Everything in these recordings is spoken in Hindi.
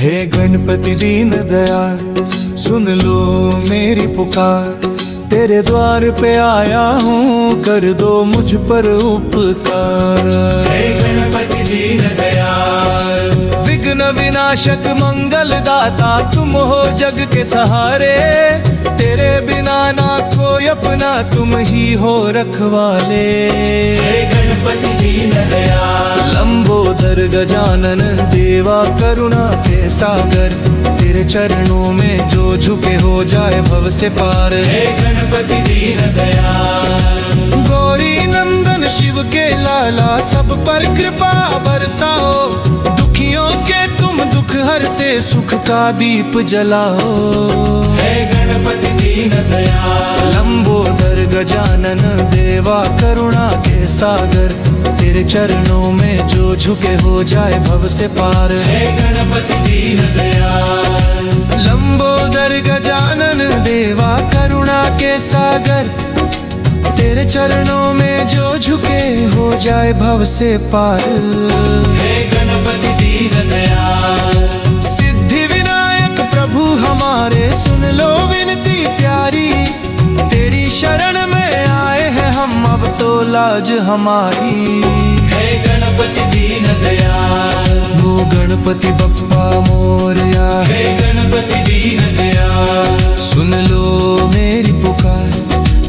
हे गणपति दीन दयाल, सुन लो मेरी पुकार। तेरे द्वार पे आया हूँ, कर दो मुझ पर उपकार। हे गणपति दीन दयाल, विघ्न विनाशक मंगल दाता, तुम हो जग के सहारे। तेरे बिना ना कोई अपना, तुम ही हो रखवाले। हे गणपति दीन दयाल, लंबोदर गजानन देवा करुणा के सागर। तेरे चरणों में जो झुके हो जाए भव से पार। हे गणपति दीन दयाल, गौरी नंदन शिव के लाला, सब पर कृपा बरसाओ। दुखियों के तुम दुख हरते, सुख का दीप जलाओ। हे गणपति दीन दयाल, लंबोदर गजानन देवा करुणा के सागर। तेरे चरणों में जो झुके हो जाए भव से पार। हे गणपति दीन दयाल, लंबोदर गजानन देवा करुणा के सागर। तेरे चरणों में जो झुके हो जाए भव से पार। हे गणपति दीन दयाल, सिद्धि विनायक प्रभु हमारे, सुन लो विनती प्यारी। तेरी शरण में आए हैं हम, अब तो लाज हमारी। हे गणपति दीन दयाल, वो गणपति बप्पा मोरया। हे गणपति दीन दयाल, सुन लो मेरी पुकार।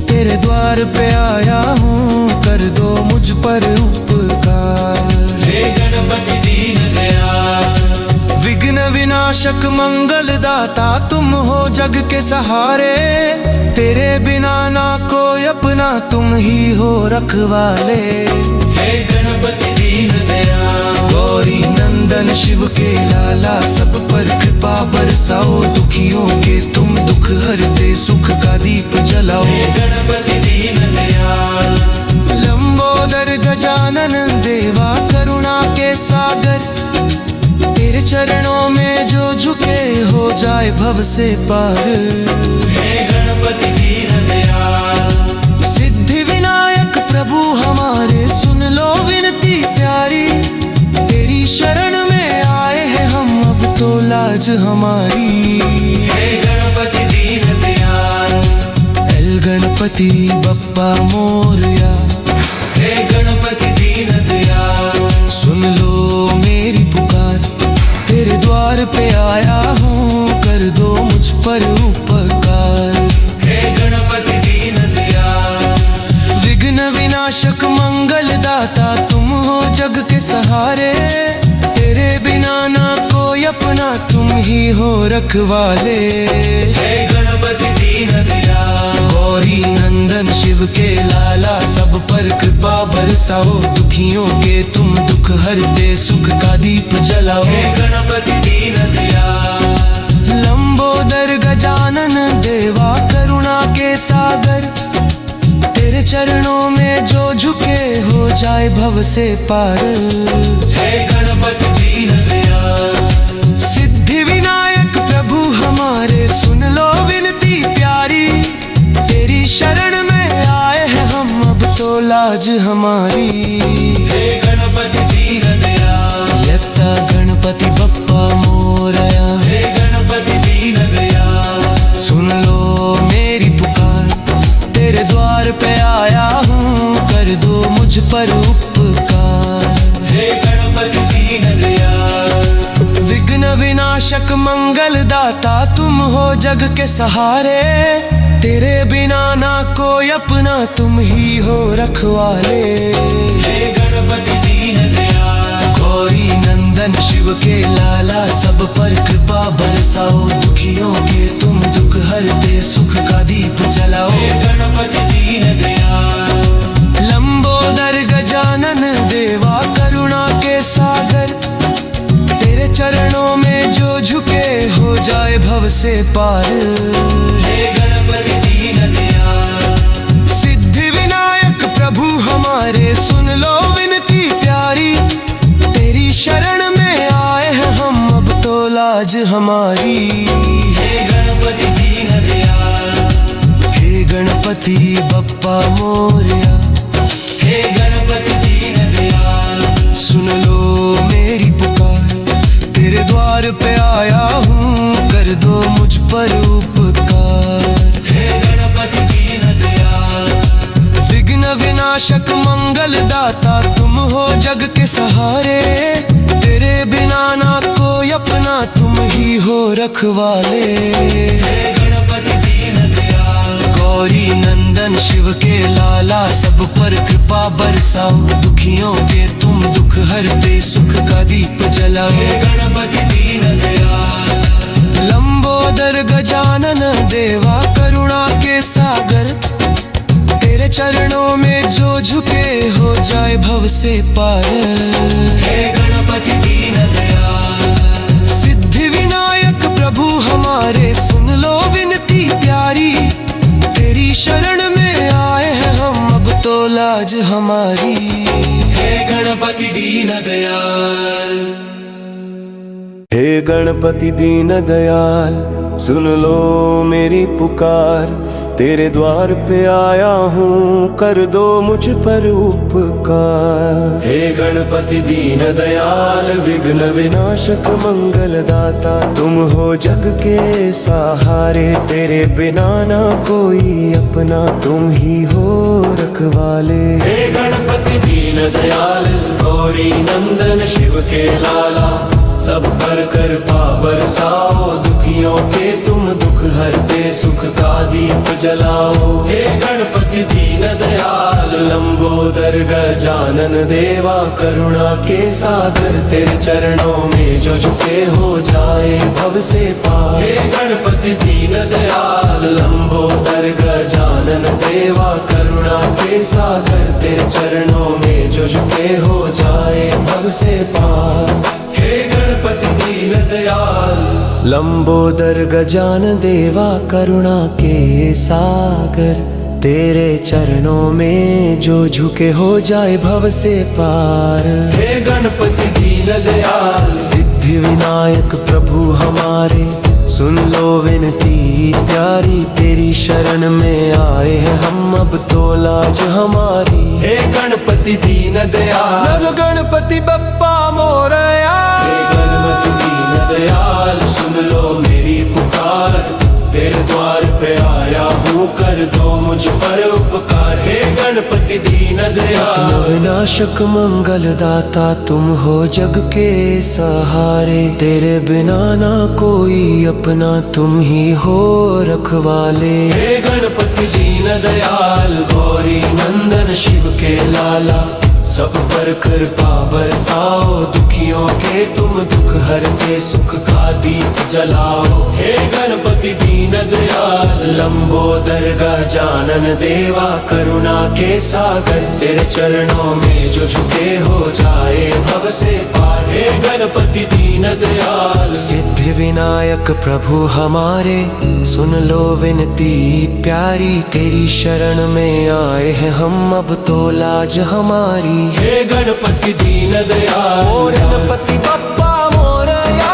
तेरे द्वार पे आया हूँ, कर दो मुझ पर उपकार। हे गणपति दीन दयाल, विघ्न विनाशक मंगल दाता, तुम हो जग के सहारे। तेरे बिना ना कोई अपना, तुम ही हो रखवाले। हे गणपति दीन दयाल, गौरी नंदन शिव के लाला, सब पर कृपा बरसाओ। दुखियों के तुम दुख हरते, सुख का दीप जलाओ। हे गणपति दीन दयाल, लंबोदर गजानन देवा करुणा के सागर। तेरे चरणों में जो झुके हो जाए भव से पार। हे गणपति दीन दयाल, सिद्धि विनायक प्रभु हमारे, सुन लो विनती प्यारी। तेरी शरण में आए हैं हम, अब तो लाज हमारी। हे गणपति दीन दयाल, एल गणपति बप्पा मोरया। हे गणपति दीन दयाल, सुन लो मेरी पुकार। तेरे द्वार पे आया हूँ, कर दो मुझ पर उपकार। हे गणपति दीन दयाल, विघ्न विनाशक मंगल दाता, तुम हो जग के सहारे। तेरे बिना ना कोई अपना, तुम ही हो रखवाले। हे गणपति दीन दयाल, गौरी नंदन शिव के लाला, सब पर कृपा बरसाओ। दुखियों के तुम दुख हरते, सुख का दीप जलाओ। हे गणपति दीन दयाल, लंबोदर गजानन देवा करुणा के सागर। तेरे चरणों में जो झुके हो जाए भव से पार। हे गणपति दीन दयाल, सिद्धि विनायक प्रभु हमारे, सुन लो विनती प्यारी। तेरी शरण में आए हैं हम, अब तो लाज हमारी। हे गणपति दीन दयाल, यत्ता गणपति बप्पा मोरया। हे गणपति दीन दयाल, सुन लो मेरी पुकार। तेरे द्वार पे आया हूँ, कर दो मुझ पर उपकार। हे गणपति दीन दयाल, विघ्न विनाशक मंगल दाता, तुम हो जग के सहारे। तेरे बिना ना कोई अपना, तुम ही हो रखवाले। हे गणपति दीन दयाल, गौरी नंदन शिव के लाला, सब पर कृपा बरसाओ। दुखियों के तुम दुख हरते, सुख का दीप जलाओ। हे गणपति दीन दयाल, लंबोदर गजानन देवा करुणा के सागर। तेरे चरणों में जो झुके हो जाए भव से पार। हे गणपति दीन दयाल, सिद्धि विनायक प्रभु हमारे, सुन लो विनती प्यारी। तेरी शरण में आए हैं हम, अब तो लाज हमारी। हे गणपति दीन दयाल, हे गणपति बप्पा मोरया। हे गणपति दीन दयाल, सुन लो मेरी पुकार। तेरे द्वार पे आया हूँ, कर दो मुझ पर उपकार। हे गणपति दीन दयाल, विघ्न विनाशक मंगल दाता तुम हो जग के सहारे, तेरे बिना ना कोई अपना, तुम ही हो रखवाले। हे गणपति दीन दयाल, गौरी नंदन शिव के लाला, सब पर कृपा बरसाओ, दुखियों के तुम दुख हरते, सुख का दीप जलाओ। हे गणपति दीन दयाल, लंबोदर गजानन देवा करुणा के सागर, तेरे चरणों में जो झुके हो जाए भव से पार। हे गणपति दीन दयाल, सिद्धि विनायक प्रभु हमारे, सुन लो विनती प्यारी, तेरी शरण में आए हैं हम, अब तो लाज हमारी। हे गणपति दीन दयाल, हे गणपति दीन दयाल, सुन लो मेरी पुकार, तेरे द्वार पे आया हूँ, कर दो मुझ पर उपकार। हे गणपति दीन दयाल, विघ्न विनाशक मंगल दाता तुम हो जग के सहारे, तेरे बिना ना कोई अपना, तुम ही हो रखवाले। हे गणपति दीन दयाल, गौरी नंदन शिव के लाला, सब पर कृपा बरसाओ, दुखियों के तुम दुख हरते, सुख का दीप जलाओ। हे गणपति दीन दयाल, लंबोदर गजानन देवा करुणा के सागर, तेरे चरणों में जो झुके हो जाए भव से पार। हे गणपति दीन दयाल, लंबोदर गजानन देवा करुणा के सागर, तेरे चरणों में जो झुके हो जाए भव से पार। हे गणपति दीन दयाल, लंबोदर गजान देवा करुणा के सागर, तेरे चरणों में जो झुके हो जाए भव से पार। हे गणपति दीन दयाल, सिद्धि विनायक प्रभु हमारे, सुन लो विनती प्यारी, तेरी शरण में आए हैं हम, अब तो लाज हमारी। हे गणपति दीन दयाल, नग गणपति बप्पा मोरया। हे गणपति दीन दयाल, सुन लो मेरी पुकार, तेरे द्वार पे आया हूँ, कर दो मुझ पर उपकार। हे गणपति दीन दयाल, विनाशक मंगल दाता तुम हो जग के सहारे, तेरे बिना ना कोई अपना, तुम ही हो रखवाले। हे गणपति दीन दयाल, गौरी नंदन शिव के लाला, सब पर कृपा बरसाओ, दुखियों के तुम दुख हरते, सुख का दीप जलाओ। हे गणपति दीन दयाल, लंबोदर गजानन देवा करुणा के सागर, तेरे चरणों में जो झुके हो जाए भव से पार। हे गणपति दीन दयाल, सिद्धि विनायक प्रभु हमारे, सुन लो विनती प्यारी, तेरी शरण में आए हैं हम, अब तो लाज हमारी। हे गणपति दीन दयाल, ओ गणपति बप्पा मोरया।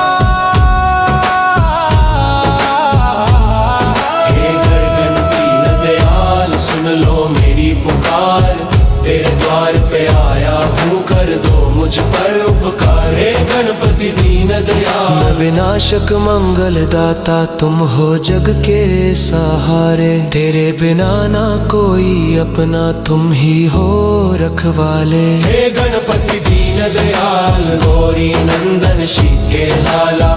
हे गणपति दीन दयाल, सुन लो मेरी पुकार, तेरे द्वार पे आया हूँ, कर दो मुझ पर उपकार। हे गणपति दीन दयाल, विनाशक मंगल दाता तुम हो जग के सहारे, तेरे बिना ना कोई अपना, तुम ही हो रखवाले। हे गणपति दीन दयाल, गौरी नंदन शिव के लाला,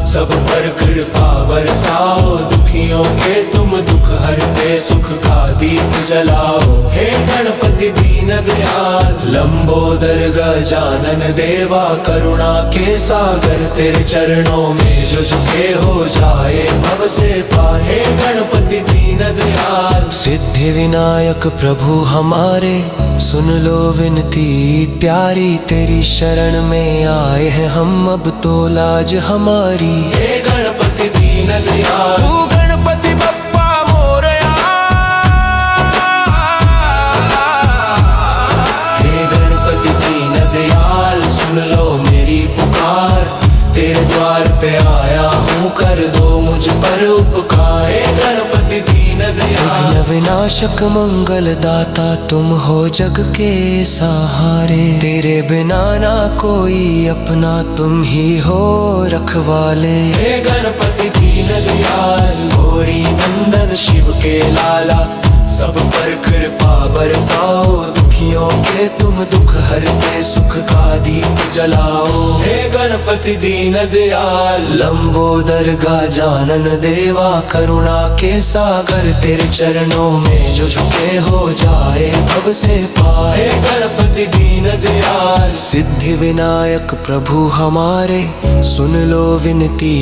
सब पर कृपा बरसाओ, दुखियों के तुम दुख हरते, सुख का दीप जलाओ। हे गणपति दीन दयाल, लंबोदर गजानन देवा करुणा के सागर, तेरे चरणों में जो झुके हो जाए भव से पार। हे गणपति दीन दयाल, सिद्धि विनायक प्रभु हमारे, सुन लो विनती प्यारी, तेरी शरण में आए हैं हम, अब तो लाज हमारी। हे गणपति दीन दयाल, तू गणपति बप्पा मोरया। हे गणपति दीन दयाल, सुन लो मेरी पुकार, तेरे द्वार पे आया हूँ, कर दो मुझ पर उपकार। हे गणपति दीन दयाल, विनाशक मंगल दाता तुम हो जग के सहारे। तेरे बिना ना कोई अपना तुम ही हो रखवाले। हे गणपति दीन दयाल गौरी नंदन शिव के लाला, सब पर कृपा बरसाओ, दुखियों के तुम दुख हरते, सुख का दीप जलाओ। हे गणपति दीन दयाल लंबोदर गजानन देवा करुणा के सागर, तेरे चरणों में जो झुके हो जाए भव से पार। हे गणपति दीन दयाल सिद्धि विनायक प्रभु हमारे, सुन लो विनती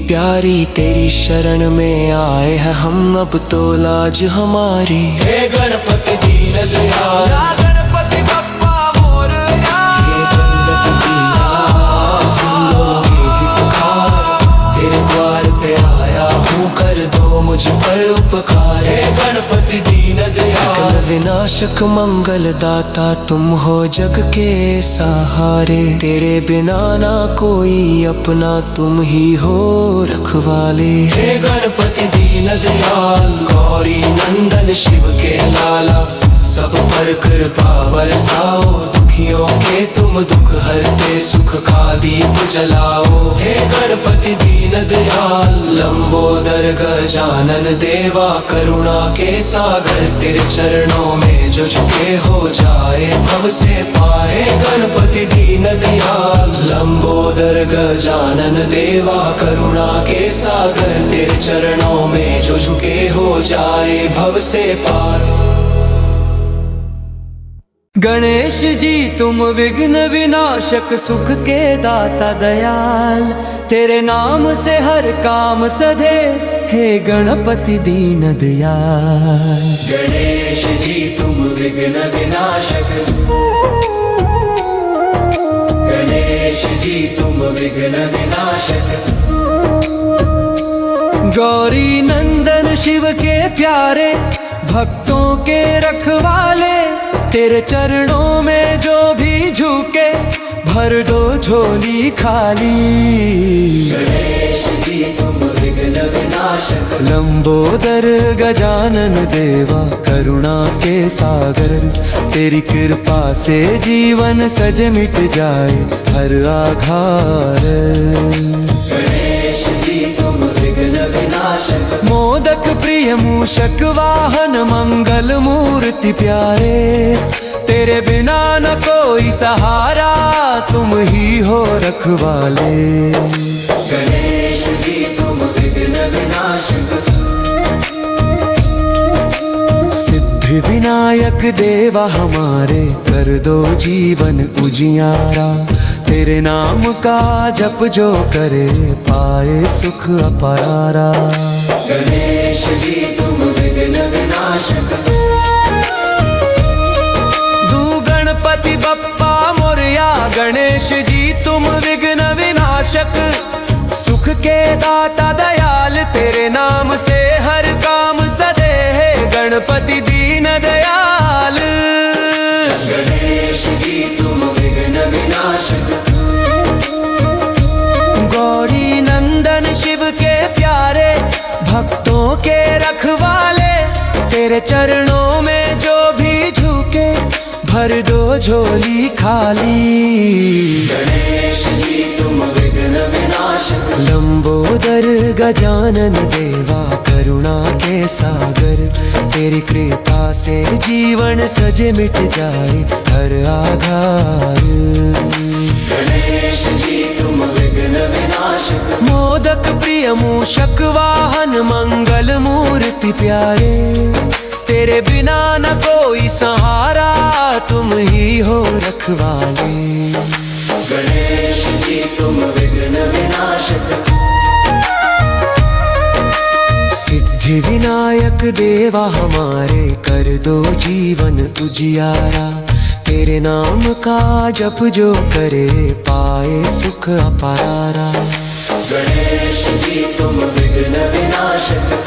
प्यारी, तेरी शरण में आए हैं हम अब तो लाज हमारी। हे गणपति दीन दयाल गणपति बप्पा मोरया, हे गणपति दीन सुन लो मेरी पुकार, तेरे द्वार पे आया हूँ कर दो मुझ पर उपकार। हे गणपति दीन दयाल विनाशक मंगल दाता तुम हो जग के सहारे। तेरे बिना ना कोई अपना तुम ही हो रखवाले। हे गणपति दीन दयाल गौरी नंदन शिव के लाला, सब पर कृपा बरसाओ, दुखियों के तुम दुख हरते, सुख का दीप जलाओ। हे गणपति दीन दयाल लंबोदर गजानन देवा करुणा के सागर, तेरे चरणों में जो झुके हो जाए भव से पार। हे गणपति दीन दयाल लंबोदर गजानन देवा करुणा के सागर, तेरे चरणों में जो झुके हो जाए भव से पार। गणेश जी तुम विघ्न विनाशक सुख के दाता दयाल, तेरे नाम से हर काम सधे, हे गणपति दीन दयाल। गणेश जी तुम विघ्न विनाशक, गणेश जी तुम विघ्न विनाशक। गौरी नंदन शिव के प्यारे, भक्तों के रखवाले, तेरे चरणों में जो भी झुके, भर दो झोली खाली। गणेश जी तुम विघ्न विनाशक, लंबोदर गजानन देवा करुणा के सागर, तेरी कृपा से जीवन सज मिट जाए हर आघार। गणेश जी तुम विघ्न विनाशक, मोदक प्रिय मूषक वाहन मंगल मूर्ति प्यारे, तेरे बिना न कोई सहारा तुम ही हो रखवाले। गणेश जी तुम विघ्न विनाशक। सिद्धि विनायक देवा हमारे कर दो जीवन उजियारा, तेरे नाम का जप जो करे पाए सुख अपारा। गणेश जी तुम विघ्न विनाशक। दू गणपति बप्पा मोरया, गणेश जी तुम विघ्न विनाशक, सुख के दाता दयाल, तेरे नाम से हर काम सधे, है गणपति दीन दयाल। गणेश जी तुम विघ्न विनाशक। गौरी नंदन शिव के प्यारे, भक्तों के रखवाले, तेरे चरणों में जो भी झुके, भर दो झोली खाली। गणेश जी तुम विघ्न विनाशक। लंबोदर गजानन देवा करुणा के सागर, तेरी कृपा से जीवन सज मिट जाए हर आधार। गणेश जी तुम विघ्न विनाशक। मोदक प्रिय मूषक वाहन मंगल मूर्ति प्यारे, तेरे बिना न कोई सहारा तुम ही हो रखवाले। गणेश जी तुम विघ्न विनाशक। सिद्धि विनायक देवा हमारे कर दो जीवन उजियारा, तेरे नाम का जप जो करे पाए सुख अपारा। गणेश जी तुम विघ्न विनाशक।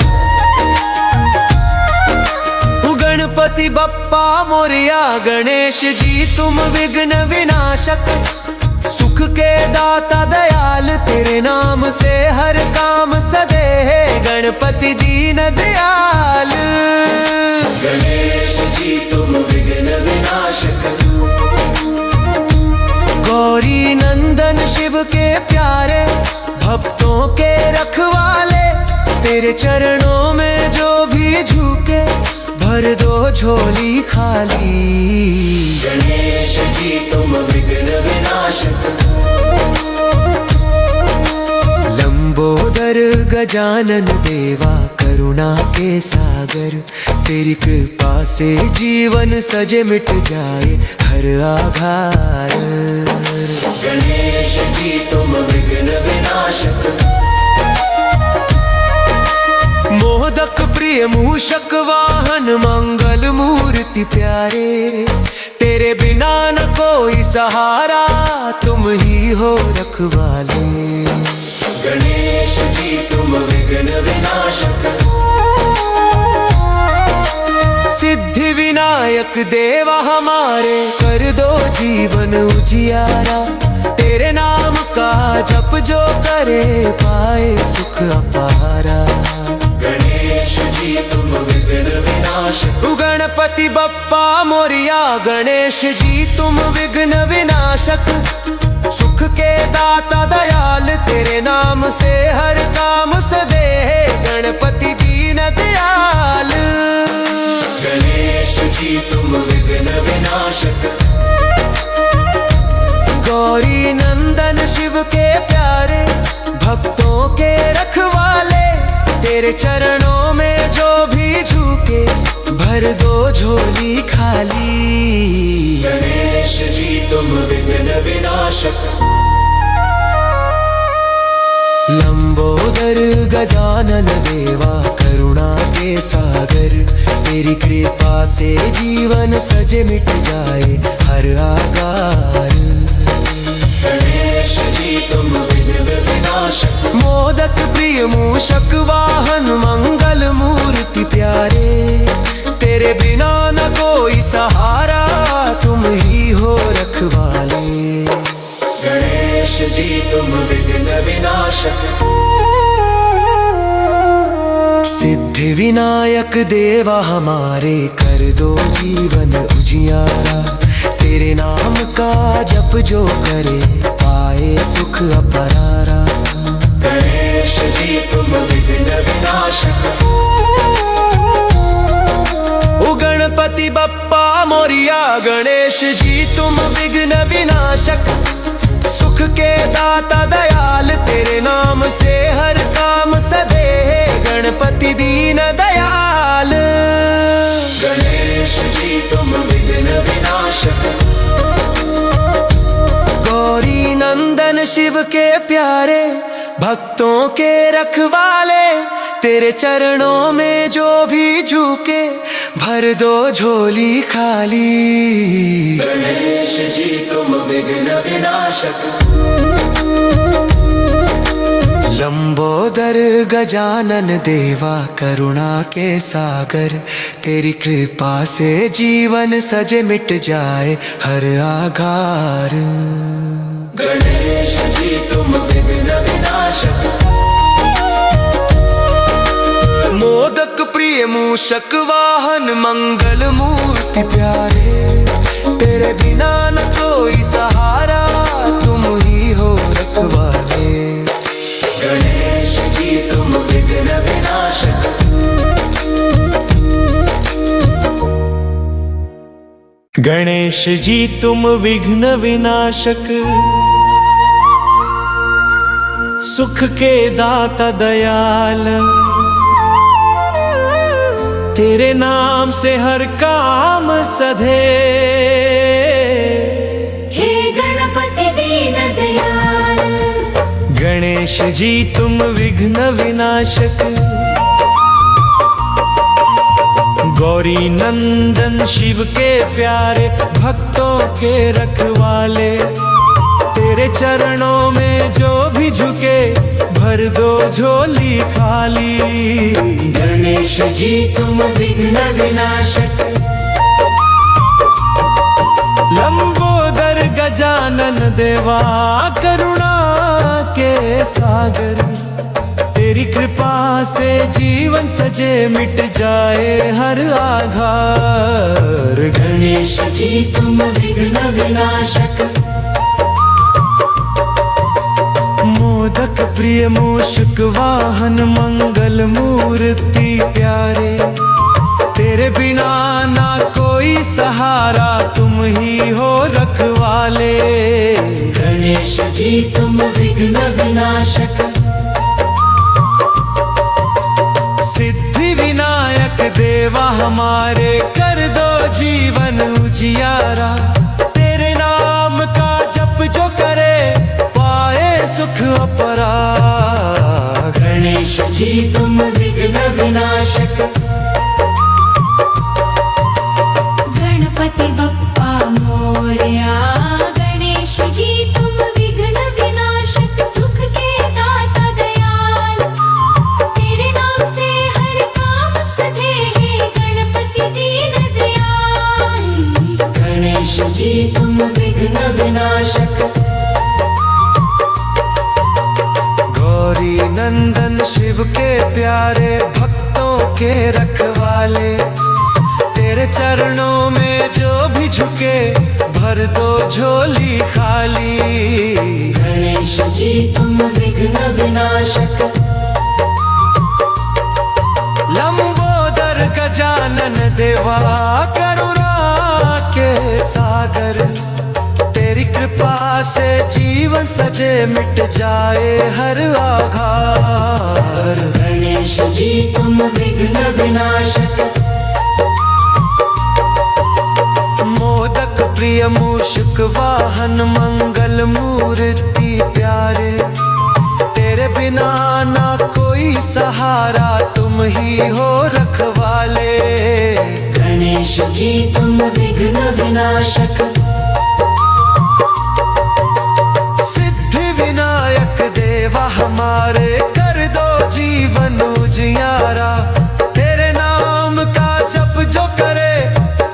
गणपति बप्पा मोरया, गणेश जी तुम विघ्न विनाशक, सुख के दाता दयाल, तेरे नाम से हर काम सधे, है गणपति दीन दयाल। गणेश जी तुम विघ्न विनाशक, गौरी नंदन शिव के प्यारे, भक्तों के रखवाले, तेरे चरणों में जो भी झुके भर दो झोली खाली। गणेश जी तुम विघ्न विनाशक, लंबोदर गजानन देवा करुणा के सागर, तेरी कृपा से जीवन सजे मिट जाए हर आघार। गणेश जी तुम विघ्न विनाशक, मोदक प्रिय मूषक वाहन मंगल मूर्ति प्यारे, तेरे बिना न कोई सहारा तुम ही हो रखवाले। गणेश जी तुम विघ्न विनाशक, सिद्धि विनायक देवा हमारे कर दो जीवन उजियारा, तेरे नाम का जप जो करे पाए सुख अपारा। गणेश जी तुम विघ्न विनाशक, गणपति बप्पा मोरिया, गणेश जी तुम विघ्न विनाशक, सुख के दाता दयाल, तेरे नाम से हर काम सदे है गणपति दीन दयाल। गणेश जी तुम विघ्न विनाशक, गौरी नंदन शिव के प्यारे, भक्तों के रखवाले, तेरे चरणों में जो भी झुके भर दो झोली खाली। गणेश जी तुम विघ्न विनाशक, लंबोदर गजानन देवा करुणा के सागर, तेरी कृपा से जीवन सजे मिट जाए हर आगार। गणेश जी तुम विघ्न विनाशक, मोदक प्रिय मूषक वाहन मंगल मूर्ति प्यारे, तेरे बिना न कोई सहारा तुम ही हो रखवाले। गणेश जी तुम विघ्न विनाशक, सिद्धि विनायक देवा हमारे कर दो जीवन उजियारा, तेरे नाम का जप जो करे पाए सुख अपरारा। गणेश जी तुम विघ्न विनाशक, ओ गणपति बप्पा मोरिया, गणेश जी तुम विघ्न विनाशक, सुख के दाता दयाल, तेरे नाम से हर काम सदे है गणपति दीन दयाल। गणेश जी तुम विघ्न विनाशक, गौरी नंदन शिव के प्यारे, भक्तों के रखवाले, तेरे चरणों में जो भी झुके भर दो झोली खाली। गणेश जी तुम विघ्न विनाशक, लंबोदर गजानन देवा करुणा के सागर, तेरी कृपा से जीवन सजे मिट जाए हर आघार। गणेश जी तुम विघ्न विनाशक, मोदक प्रिय मूषक वाहन मंगल मूर्ति प्यारे, तेरे बिना न कोई सहारा तुम ही हो रखवाले। गणेश जी तुम विघ्न विनाशक, गणेश जी तुम विघ्न विनाशक, सुख के दाता दयाल, तेरे नाम से हर काम सधे। हे गणपति दीन दयाल, गणेश जी तुम विघ्न विनाशक, गौरी नंदन शिव के प्यारे, भक्तों के रखवाले, तेरे चरणों में जो भी झुके भर दो झोली खाली। गणेश जी तुम विघ्न विनाशक, लंबोदर गजानन देवा करुणा के सागर, तेरी कृपा से जीवन सजे मिट जाए हर आघार। गणेश जी तुम विघ्न विनाशक, मोदक प्रिय मूषक वाहन मंगल मूर्ति प्यारे, तेरे बिना ना कोई सहारा तुम ही हो रखवाले। गणेश जी तुम विघ्न विनाशक, सिद्धि विनायक देवा हमारे कर दो जीवन उजियारा। तेरे नाम का जप जो करे पाए सुख अपरा। गणेश जी तुम विघ्न विनाशक, गणपति बप्पा मोरया। गणेश जी तुम विघ्न विनाशक, सुख के दाता दयाल, तेरे नाम से हर काम सधे है गणपति दीन दयाल। गणेश जी तुम विघ्न विनाशक, गौरी नंदन शिव के प्यारे भक्तों के रखवाले, तेरे चरणों में जो भी झुके भर दो झोली खाली। गणेश जी तुम विघ्न विनाशक, लंबोदर गजानन देवा करुणा के सागर, तेरी कृपा से जीवन सजे मिट जाए हर आघार। गणेश जी तुम विघ्न विनाशक, मोदक प्रिय मूषक वाहन मंगल मूर्ति प्यारे, तेरे बिना ना कोई सहारा तुम ही हो रखवाले। गणेश जी तुम विघ्न विनाशक, सिद्धि विनायक देवा हमारे कर दो जीवन उजियारा। तेरे नाम का जप जो करे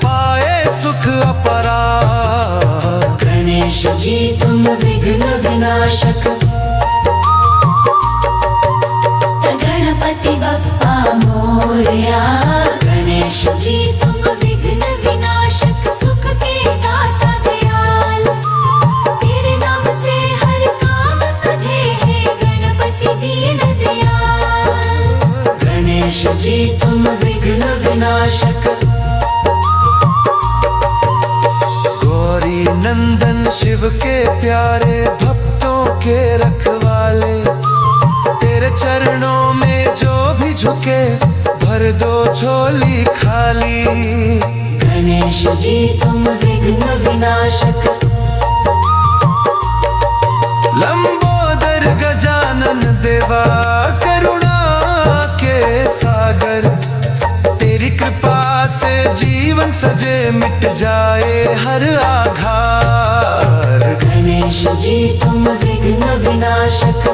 पाए सुख अपरा। गणेश जी तुम विघ्न विनाशक, गणपति बप्पा मोरया। गणेश जी तुम विघ्न विनाशक, सुख के दाता दयाल, तेरे नाम से हर काम सधे है गणपति दीन दयाल। गणेश जी तुम विघ्न विनाशक, गौरी नंदन शिव के प्यारे भक्तों के रखवाले, तेरे चरणों में जो भी झुके भर दो झोली खाली। गणेश जी तुम विघ्न विनाशक, लंबोदर गजानन देवा करुणा के सागर, तेरी कृपा से जीवन सजे मिट जाए हर आघार। गणेश जी तुम विघ्न विनाशक,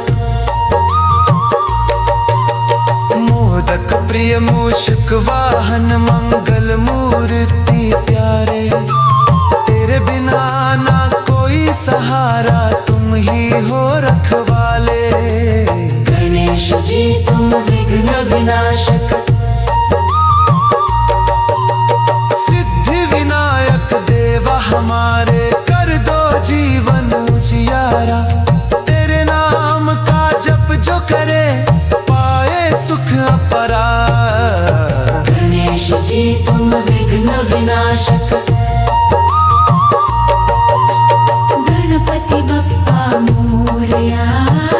मोदक प्रिय मूषक वाहन मंगल मूर्ति प्यारे, तेरे बिना ना कोई सहारा तुम ही हो रखवाले। गणेश जी तुम विघ्न विनाशक, सिद्धि विनायक देवा हमारे कर दो जीवन उजियारा। तेरे नाम का जप जो करे पाए सुख अपरा। गणेश जी तुम विघ्न विनाशक, गणपति बप्पा मोरया।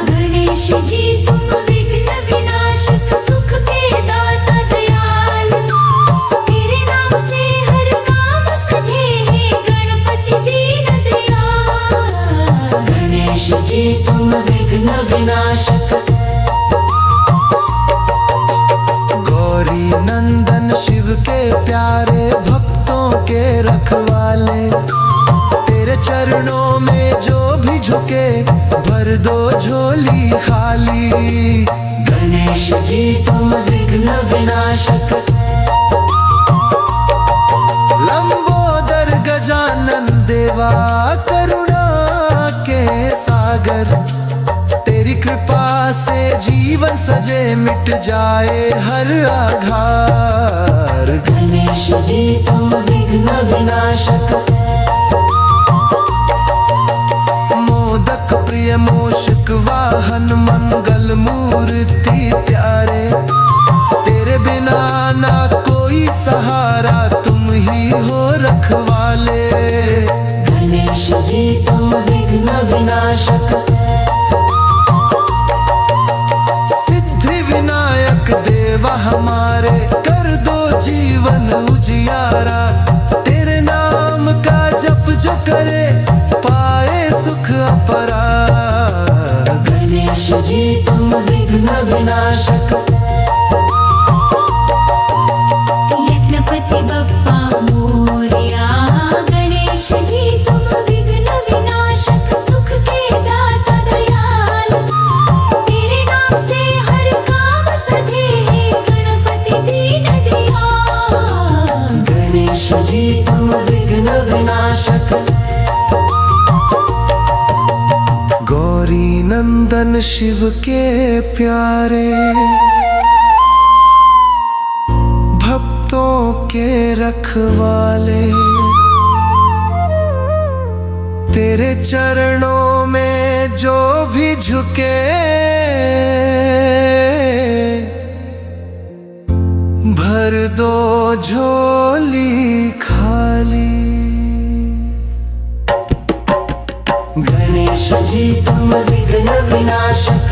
गणेश जी तुम विघ्न विनाशक, सुख के दाता दयाल, तेरे नाम से हर काम सधे है गणपति दीन दयाल। गणेश जी तुम विघ्न विनाशक, गौरी नंदन शिव के प्यारे भक्तों के रखवाले, तेरे चरणों में जो भी झुके भर दो झोली खाली। गणेश जी तुम विघ्न विनाशक, लंबोदर गजानन देवा करुणा के सागर, तेरी तेरी कृपा से जीवन सजे, मिट जाए हर आघार। गणेश जी तुम विघ्न विनाशक, मोदक प्रिय मूषक वाहन, मंगल मूर्ति प्यारे। तेरे बिना ना कोई सहारा, तुम ही हो रखवाले। गणेश जी तुम विघ्न विनाशक, सिद्धि विनायक देवा हमारे, कर दो जीवन उजियारा। तेरे नाम का जप जो करे, पाए सुख अपरार। गणेश जी तुम विघ्न विनाशक। गणपति बप्पा मोरया, गणेश जी तुम विघ्न विनाशक, सुख के दाता दयाल। तेरे नाम से हर काम सधे, गणपति दीन दयाल। गणेश जी तुम विघ्न विनाशक। गौरी नंदन शिव के प्यारे, भक्तों के रखवाले। तेरे चरणों में जो भी झुके, भर दो झोली खाली। गणेश जी तुम विघ्न विनाशक।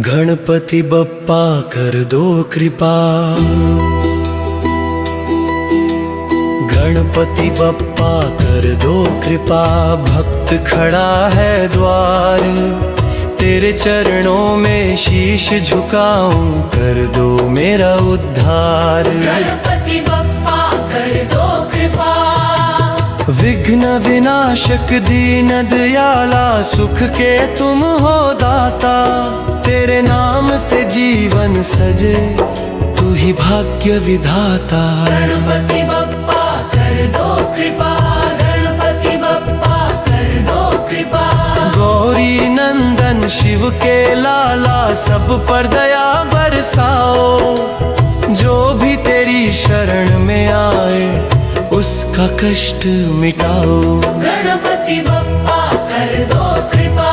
गणपति बप्पा कर दो कृपा, गणपति बप्पा कर दो कृपा। भक्त खड़ा है द्वार, तेरे चरणों में शीश झुकाऊं, कर दो मेरा उद्धार। गणपति बप्पा कर दो कृपा, विघ्न विनाशक दीन दयाला, सुख के तुम हो दाता। तेरे नाम से जीवन सजे, तू ही भाग्य विधाता। गणपति बप्पा कर दो कृपा, गणपति बप्पा कर दो कृपा। गौरी नंदन शिव के लाला, सब पर दया बरसाओ। जो भी तेरी शरण में आए, उसका कष्ट मिटाओ। गणपति बप्पा कर दो कृपा,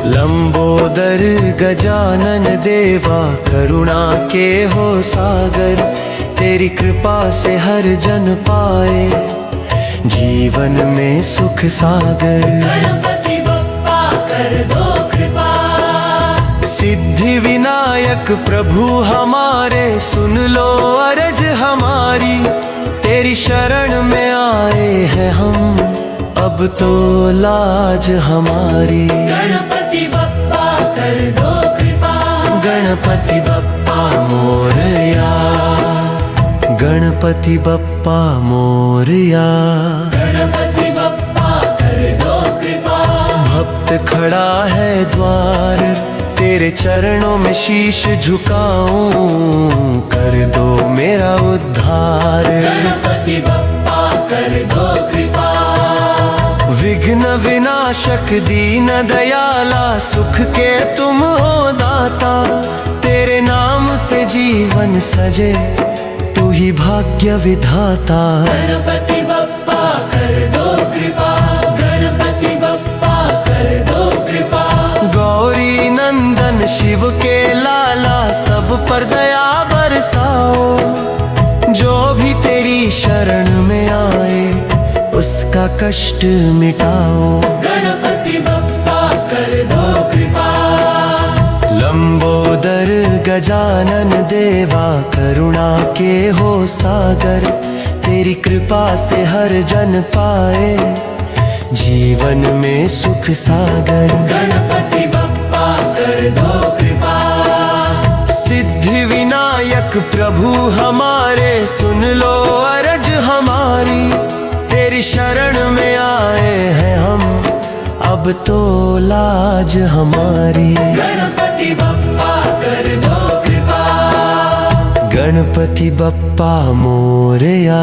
लंबोदर गजानन देवा, करुणा के हो सागर। तेरी कृपा से हर जन पाए, जीवन में सुख सागर। गणपति बप्पा कर दो कृपा, सिद्धि विनायक प्रभु हमारे, सुन लो अरज हमारी। तेरी शरण में आए हैं हम, अब तो लाज हमारी। गणपति बप्पा कर दो कृपा, गणपति बप्पा मोरया, गणपति बप्पा मोरया। गणपति बप्पा कर दो कृपा। भक्त खड़ा है द्वार, तेरे चरणों में शीश झुकाऊं, कर दो मेरा उद्धार। गणपति बप्पा कर दो कृपा, विघ्न विनाशक दीन दयाला, सुख के तुम हो दाता। तेरे नाम से जीवन सजे, तू ही भाग्य विधाता। गणपति बप्पा कर दो कृपा, गणपति बप्पा कर दो कृपा। गौरी नंदन शिव के लाला, सब पर दया बरसाओ। जो भी तेरी शरण में आए, उसका कष्ट मिटाओ। गणपति बप्पा कर दो कृपा, लंबोदर गजानन देवा, करुणा के हो सागर। तेरी कृपा से हर जन पाए, जीवन में सुख सागर। गणपति बप्पा कर दो कृपा, सिद्धि विनायक प्रभु हमारे, सुन लो अरज हमारी। तेरी शरण में आए हैं हम, अब तो लाज हमारी। गणपति बप्पा कर दो कृपा, गणपति बप्पा मोरया,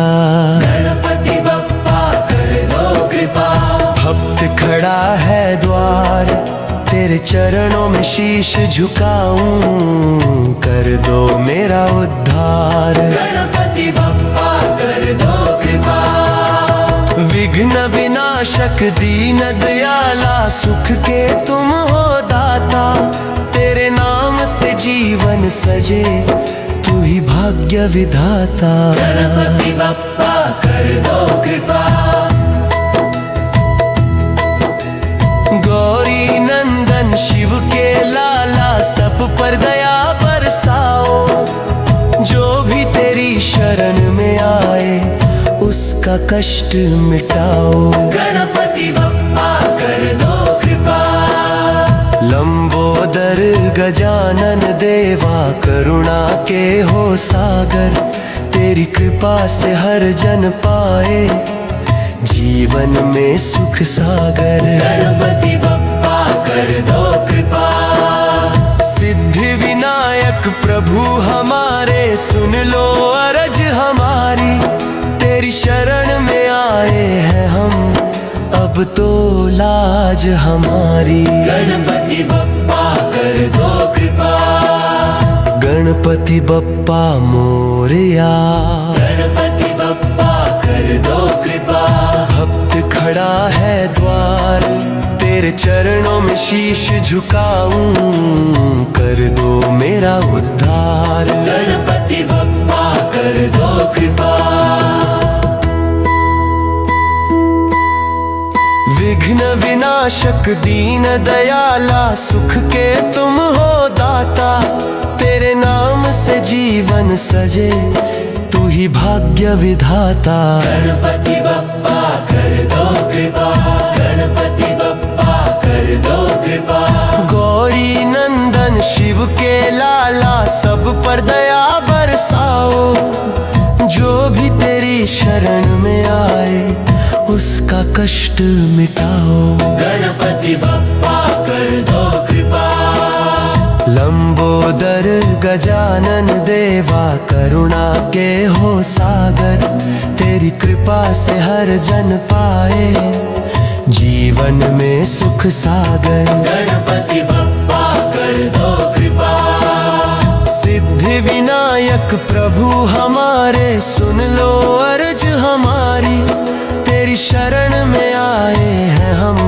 गणपति बप्पा कर दो कृपा। भक्त खड़ा है द्वार, तेरे चरणों में शीश झुकाऊं, कर दो मेरा उद्धार। गणपति बप्पा कर दो कृपा, विघ्न विनाशक दीन दयाला, सुख के तुम हो दाता, तेरे नाम से जीवन सजे, तू ही भाग्य विधाता। गणपति बप्पा कर दो कृपा, गौरी नंदन शिव के लाला, सब पर दया बरसाओ, जो भी तेरी शरण में आए उसका कष्ट मिटाओ। गणपति बप्पा कर दो कृपा, लंबोदर गजानन देवा, करुणा के हो सागर, तेरी कृपा से हर जन पाए जीवन में सुख सागर। गणपति बप्पा कर दो कृपा, सिद्धि विनायक प्रभु हमारे, सुन लो अरज हमारी, तेरी शरण में आए हैं हम, अब तो लाज हमारी। गणपति बप्पा कर दो कृपा, गणपति बप्पा मोरया, गणपति बप्पा कर दो कृपा, भक्त खड़ा है द्वार, तेरे चरणों में शीश झुकाऊं, कर दो मेरा उद्धार। गणपति बप्पा कर दो कृपा, विघ्न विनाशक दीन दयाला, सुख के तुम हो दाता, तेरे नाम से जीवन सजे, तू ही भाग्य विधाता। गणपति बप्पा कर दो कृपा, गणपति बप्पा कर दो कृपा, गौरी नंदन शिव के लाला, सब पर दया बरसाओ, जो भी तेरी शरण में आए उसका कष्ट मिटाओ। गणपति बप्पा कर दो कृपा, लंबोदर गजानन देवा, करुणा के हो सागर, तेरी कृपा से हर जन पाए जीवन में सुख सागर। गणपति बप्पा कर दो कृपा, सिद्धि विनायक प्रभु हमारे, सुन लो अर्ज हमारी, तेरी शरण में आए हैं हम,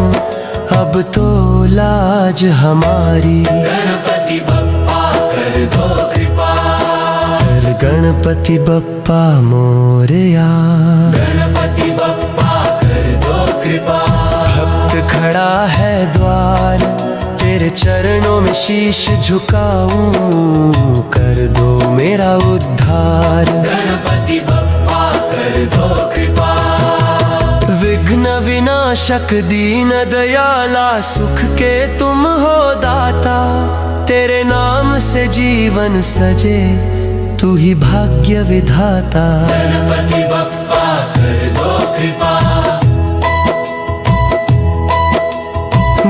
अब तो लाज हमारी। गणपति बप्पा कर दो कृपा, कर गणपति बप्पा मोरया, गणपति बप्पा कर दो कृपा, भक्त खड़ा है द्वार, तेरे चरणों में शीश झुकाऊं, कर दो मेरा उद्धार। गणपति बप्पा कर दो कृपा, विघ्न विनाशक दीन दयाला, सुख के तुम हो दाता, तेरे नाम से जीवन सजे, तू ही भाग्य विधाता। गणपति बप्पा कर दो कृपा,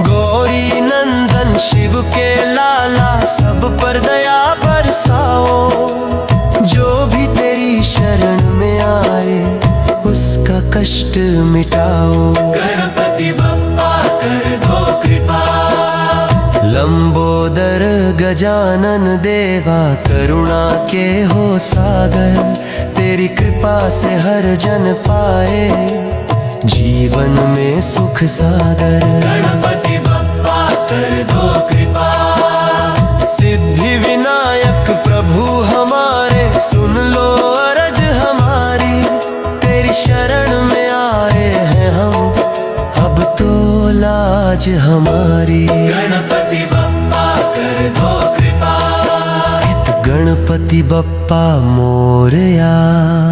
गौरी नंदन शिव के लाला, सब पर दया बरसाओ, जो भी तेरी शरण में आए उसका कष्ट मिटाओ। गणपति बप्पा कर दो कृपा, लंबोदर गजानन देवा, करुणा के हो सागर, तेरी कृपा से हर जन पाए जीवन में सुख सागर। गणपति बप्पा कर दो कृपा, सिद्धि विनायक प्रभु हमारे, सुन लो अरज हमारी, तेरी शरण में आए हैं हम, अब तो लाज हमारी। गणपति बप्पा कर दो कृपा, हित गणपति बप्पा मोरया,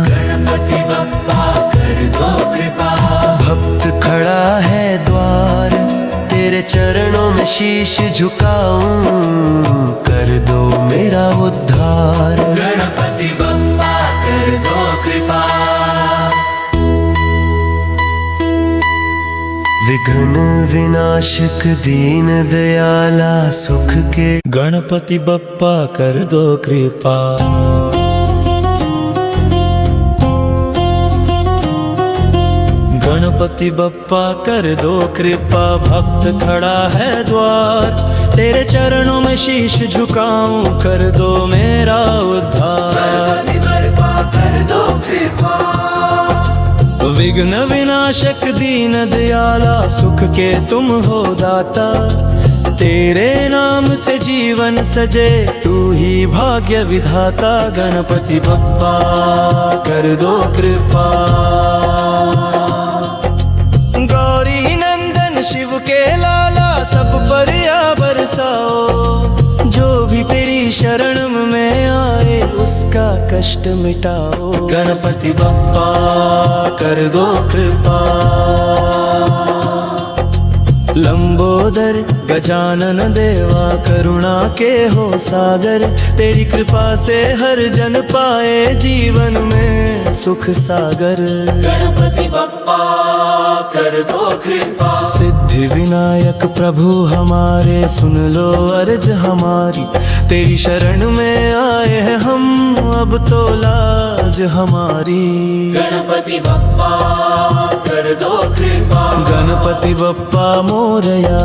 गणपति बप्पा कर दो कृपा, भक्त खड़ा है द्वार, तेरे चरणों में शीश झुकाऊं, कर दो मेरा उद्धार। गणपति बप्पा कर दो कृपा, विघ्न विनाशक दीन दयाला, सुख के गणपति बप्पा कर दो कृपा। गणपति बप्पा कर दो कृपा, भक्त खड़ा है द्वार, तेरे चरणों में शीश झुकाऊं, कर दो मेरा उद्धार। कर दो कृपा, विघ्न विनाशक दीन दयाला, सुख के तुम हो दाता, तेरे नाम से जीवन सजे, तू ही भाग्य विधाता। गणपति बप्पा कर दो कृपा, गौरी नंदन शिव के लाला, सब पर या बरसाओ, जो भी तेरी शरण में आए उसका कष्ट मिटाओ। गणपति बप्पा कर दो कृपा, लंबोदर गजानन देवा, करुणा के हो सागर, तेरी कृपा से हर जन पाए जीवन में सुख सागर। गणपति बप्पा कर दो कृपा, सिद्धि विनायक प्रभु हमारे, सुन लो अर्ज हमारी, तेरी शरण में आए हैं हम, अब तो लाज हमारी। गणपति बप्पा कर दो कृपा, गणपति बप्पा मोरया,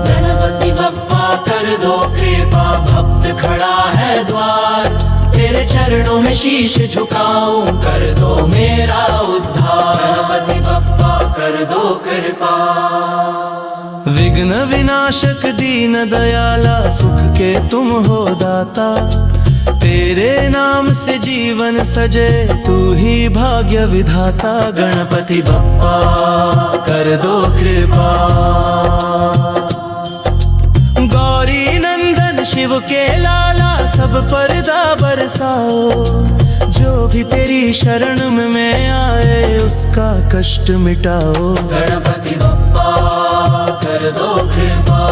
गणपति बप्पा कर दो कृपा, भक्त खड़ा है द्वार, तेरे चरणों में शीश झुकाऊं, कर दो मेरा उद्धार। गणपति बप्पा कर दो कृपा, विघ्न विनाशक दीन दयाला, सुख के तुम हो दाता, तेरे नाम से जीवन सजे, तू ही भाग्य विधाता। गणपति बप्पा कर दो कृपा, गौरी नंदन शिव के लाला, सब पर्दा बरसाओ, जो भी तेरी शरण में आए उसका कष्ट मिटाओ। गणपति बप्पा कर दो कृपा,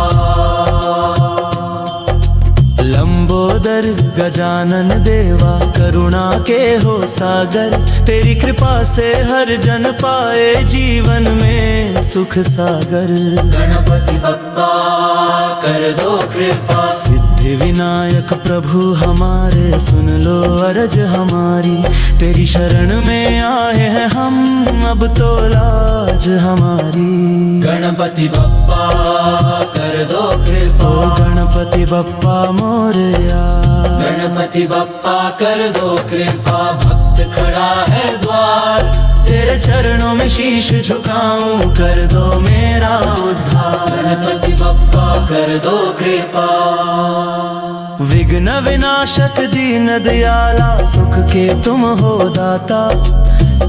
लंबोदर गजानन देवा, करुणा के हो सागर, तेरी कृपा से हर जन पाए जीवन में सुख सागर। गणपति बप्पा कर दो कृपा, सिद्धि विनायक प्रभु हमारे, सुन लो अर्ज हमारी, तेरी शरण में आए हैं हम, अब तो लाज हमारी। गणपति बप्पा कर दो कृपा, ओ गणपति बप्पा मोरया, गणपति बप्पा कर दो कृपा, भक्त खड़ा है द्वार, तेरे चरणों में शीश झुकाऊं, कर दो मेरा उद्धार। गणपति बप्पा कर दो कृपा, विघ्न विनाशक दीन दयाला, सुख के तुम हो दाता,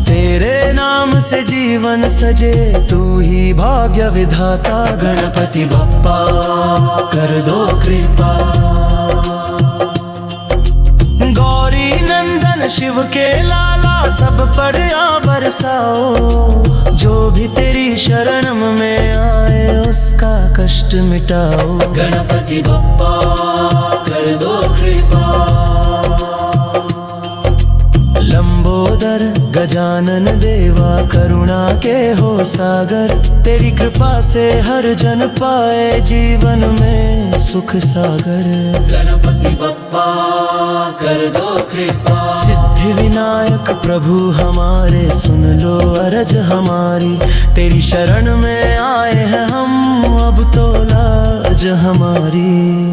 तेरे नाम से जीवन सजे, तू ही भाग्य विधाता। गणपति बप्पा कर दो कृपा, गौरी नंदन शिव के लाला, सब पर आ बरसाओ, जो भी तेरी शरण में आए उसका कष्ट मिटाओ। गणपति बप्पा कर दो कृपा, लंबोदर गजानन देवा, करुणा के हो सागर, तेरी कृपा से हर जन पाए जीवन में सुख सागर। गणपति बप्पा कर दो कृपा, सिद्धि विनायक प्रभु हमारे, सुन लो अर्ज हमारी, तेरी शरण में आए हैं हम, अब तो लाज हमारी।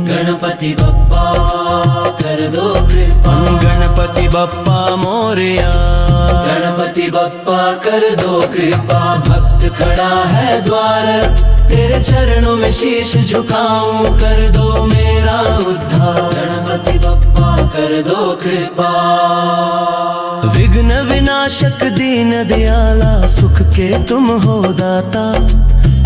गणपति बप्पा कर दो कृपा, गणपति बप्पा मोरया, गणपति बप्पा कर दो कृपा, भक्त खड़ा है द्वार, तेरे चरणों में शीश झुकाऊं, कर दो मेरा उद्धार। गणपति बप्पा कर दो कृपा, विघ्न विनाशक दीन दयाला, सुख के तुम हो दाता,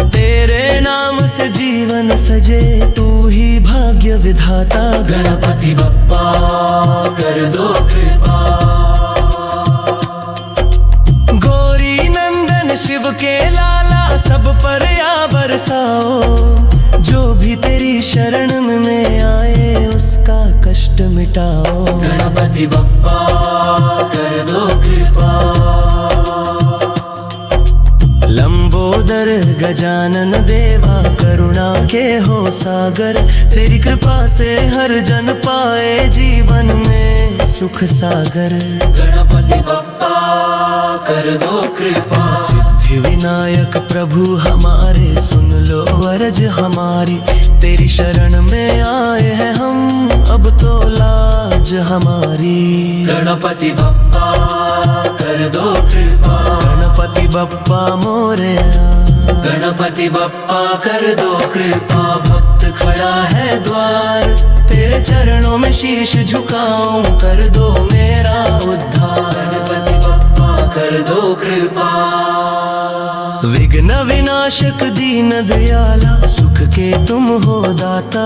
तेरे नाम से जीवन सजे, तू ही भाग्य विधाता। गणपति बप्पा कर दो कृपा, गौरी नंदन शिव के लाला, सब पर या बरसाओ, जो भी तेरी शरण में आए उसका कष्ट मिटाओ। गणपति बप्पा कर दो कृपा, लंबोदर गजानन देवा, करुणा के हो सागर, तेरी कृपा से हर जन पाए जीवन में सुख सागर। गणपति बप्पा कर दो कृपा, सिद्धि सिद्धि विनायक प्रभु हमारे, सुन लो अर्ज हमारी। तेरी शरण में आए हैं हम, अब तो लाज हमारी। गणपति बप्पा कर दो कृपा, गणपति बप्पा मोरया। गणपति बप्पा कर दो कृपा, भक्त खड़ा है द्वार। तेरे चरणों में शीश झुकाऊं, कर दो मेरा उद्धार। गणपति बप्पा कर दो कृपा। विघ्न विनाशक दीन दयाला, सुख के तुम हो दाता।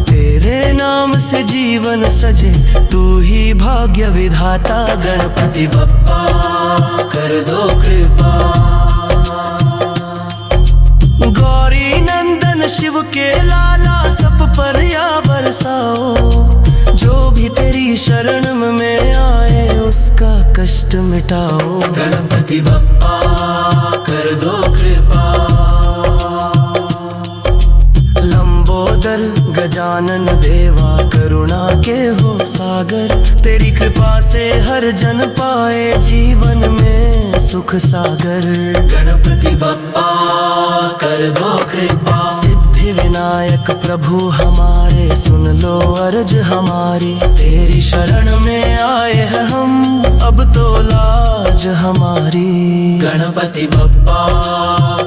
तेरे नाम से जीवन सजे, तू ही भाग्य विधाता। गणपति बप्पा कर दो कृपा। गौरी नंदन शिव के लाला, सब पर या बरसाओ। जो भी तेरी शरण में आए, उसका कष्ट मिटाओ। गणपति बप्पा कर दो कृपा। लंबोदर गजानन देवा, करुणा के हो सागर। तेरी कृपा से हर जन पाए, जीवन में सुख सागर। गणपति बप्पा कर दो कृपा। सिद्धि विनायक प्रभु हमारे, सुन लो अर्ज हमारी। तेरी शरण में आए हैं हम, अब तो लाज हमारी। गणपति बप्पा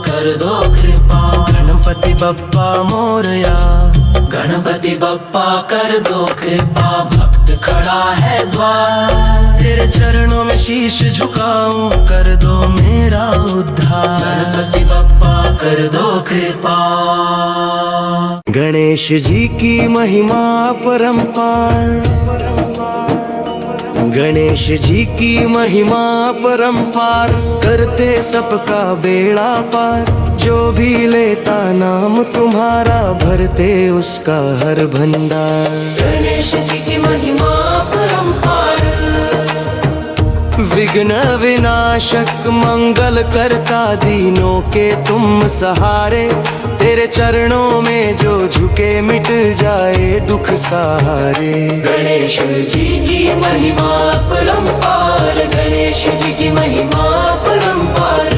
कर दो कृपा। गणपति बप्पा मोरया। गणपति बप्पा कर दो कृपा, भक्त खड़ा है द्वार। तेरे चरणों में शीश झुकाऊं, कर दो मेरा उद्धार। गणपति बप्पा कर दो कृपा। गणेश जी की महिमा परंपार। गणेश जी की महिमा परंपार, करते सबका बेड़ा पार। जो भी लेता नाम तुम्हारा, भरते उसका हर भंडार। गणेश जी की महिमा परंपार। विघ्न विनाशक मंगल करता, दीनों के तुम सहारे। तेरे चरणों में जो झुके, मिट जाए दुख सारे। गणेश जी की महिमा परंपार। गणेश जी की महिमा परंपार।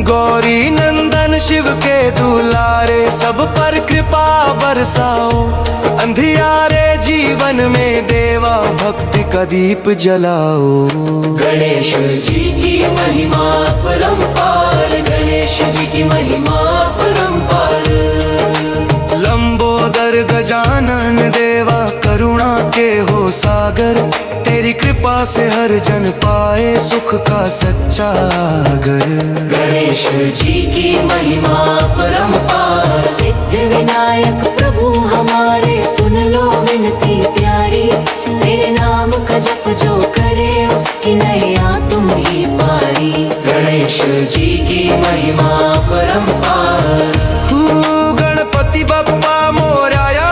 गौरी नंदन शिव के दुलारे, सब पर कृपा बरसाओ। अंधियारे जीवन में देवा, भक्ति का दीप जलाओ। गणेश जी की महिमा परंपार। गणेश जी की महिमा परंपार। लंबोदर गजानन देवा, करुणा के हो सागर। तेरी कृपा से हर जन पाए, सुख का सच्चा घर। गणेश जी की महिमा परंपार। सिद्धि विनायक प्रभु हमारे, सुन लो विनती प्यारी। तेरे नाम का जप जो करे, उसकी नैया तुम ही पारी। गणेश जी की महिमा परंपार। गणपति बप्पा मोरया।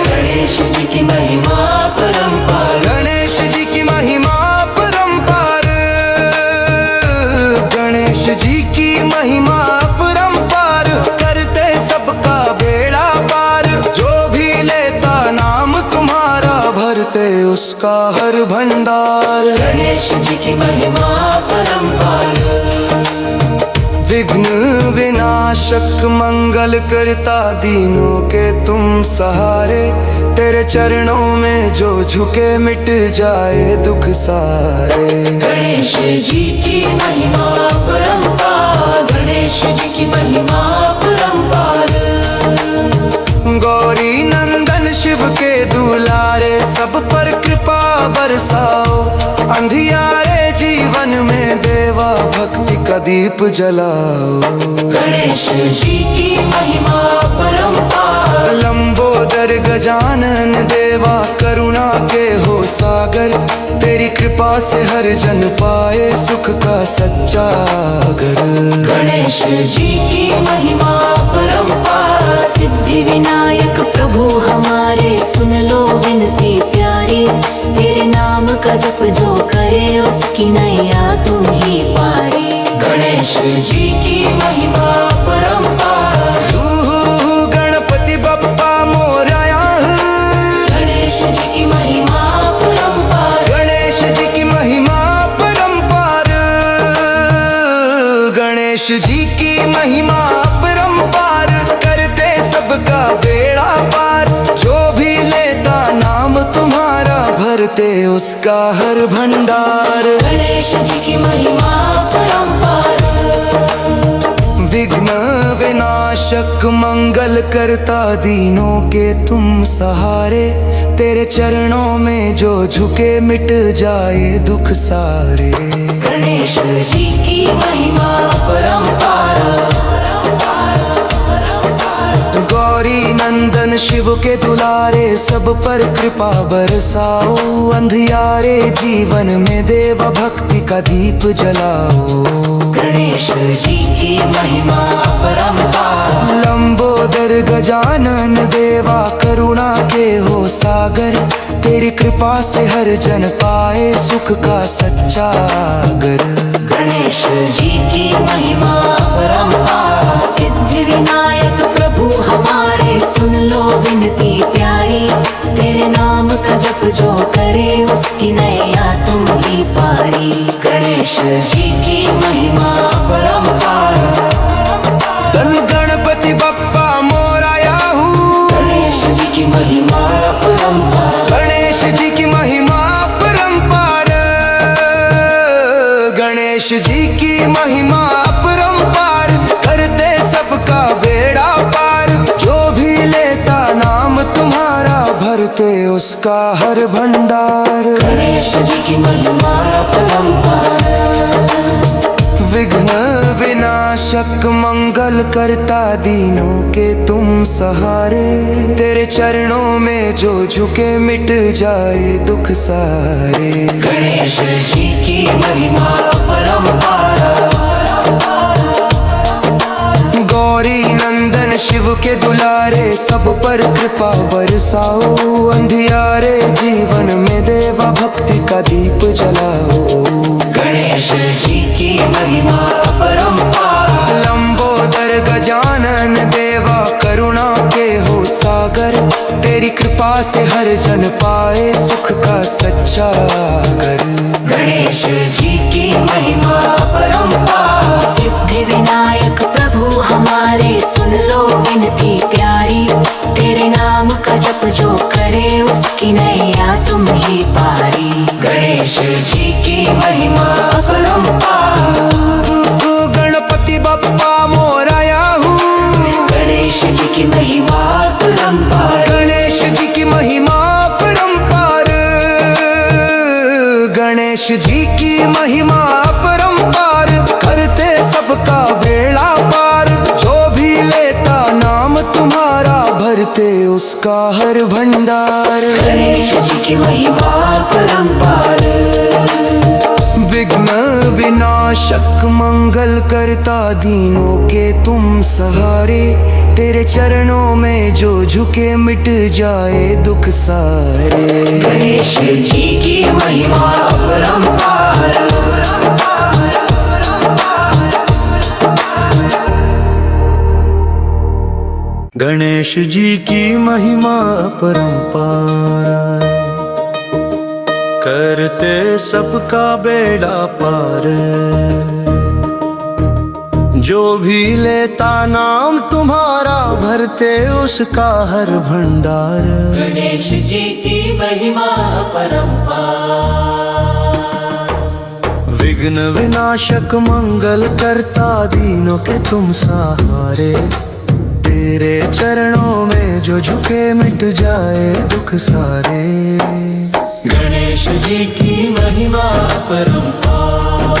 गणेश जी की महिमा परंपार। गणेश जी की महिमा परंपार। गणेश जी की महिमा परंपार, करते सबका बेड़ा पार। जो भी लेता नाम तुम्हारा, भरते उसका हर भंडार। गणेश जी की महिमा परंपार। विघ्न विनाशक मंगल करता, दीनों के तुम सहारे। तेरे चरणों में जो झुके, मिट जाए दुख सारे। गणेश जी की महिमा परंपार। गणेश जी की महिमा परंपार। गौरी नंदन शिव के दुलारे, सब पर कृपा बरसाओ। अंधियारे जीवन में देवा, भक्ति का दीप जलाओ। गणेश जी की महिमा परंपार। लंबोदर गजानन देवा, करुणा के हो सागर। तेरी कृपा से हर जन पाए, सुख का सच्चा घर। गणेश जी की महिमा परंपार। सिद्धि विनायक प्रभु हमारे, सुन लो विनती प्यारी। तेरे नाम का जप जो करे, उसकी नैया तुम ही पारी। गणेश जी की महिमा परंपार। गणपति बप्पा मोरया। गणेश जी की महिमा परंपार। गणेश जी की महिमा परंपार। भरते उसका हर भंडार। गणेश जी की महिमा परंपार, विघ्न विनाशक मंगल करता दीनों के तुम सहारे, तेरे चरणों में जो झुके मिट जाए दुख सारे। गणेश जी की महिमा परंपार, गौरी नंदन शिव के दुलारे, सब पर कृपा बरसाओ, अंधियारे जीवन में देव भक्ति का दीप जलाओ। गणेश जी की महिमा परंपार, लंबोदर गजानन देवा करुणा के हो सागर, तेरी कृपा से हर जन पाए सुख का सच्चा गर। गणेश जी की महिमा परंपार, सिद्धि विनायक प्रभु हमारे सुन लो विनती प्यारी, तेरे नाम का जप जो करे उसकी नैया तुम ही पारी। गणेश जी की महिमा परंपार, धन गणपति बप्पा मोराया हूँ, गणेश जी की महिमा परंपार, गणेश जी की महिमा परंपार, गणेश जी की महिमा परंपार, करते सबका बेड़ा पार, जो भी लेता नाम तुम्हारा भरते उसका हर भंडार। गणेश जी की महिमा परंपार, विघ्न विनाशक मंगल करता दीनों के तुम सहारे, तेरे चरणों में जो झुके मिट जाए दुख सारे। गणेश जी की महिमा परंपार, गौरी नंदन शिव के दुलारे, सब पर कृपा बरसाओ, अंधियारे जीवन में देवा भक्ति का दीप जलाओ। गणेश जी की महिमा परंपार, लंबोदर गजानन देवा करुणा के हो सागर, तेरी कृपा से हर जन पाए सुख का सच्चा घर। गणेश जी की महिमा परंपार, सिद्धि विनायक प्रभु हमारे सुन लो विनती प्यारी, तेरे नाम का जप जो करे उसकी नैया तुम ही पारी। गणेश जी की महिमा परंपार, गणपति बप्पा मोराया हूँ, गणेश जी की महिमा परंपार, गणेश जी की महिमा परंपार, गणेश जी की महिमा परंपार, करते सबका बेड़ा पार, जो भी लेता नाम तुम्हारा भरते उसका हर भंडार। गणेश जी की महिमा परंपार, विघ्न विनाशक मंगल करता दीनों के तुम सहारे, तेरे चरणों में जो झुके मिट जाए दुख सारे। गणेश जी की महिमा परंपार, गणेश जी की महिमा परंपार, करते सबका बेड़ा पार, जो भी लेता नाम तुम्हारा भरते उसका हर भंडार। गणेश जी की महिमा परंपार, विघ्न विनाशक मंगल करता दीनों के तुम सहारे, तेरे चरणों में जो झुके मिट जाए दुख सारे। गणेश जी की महिमा परंपार,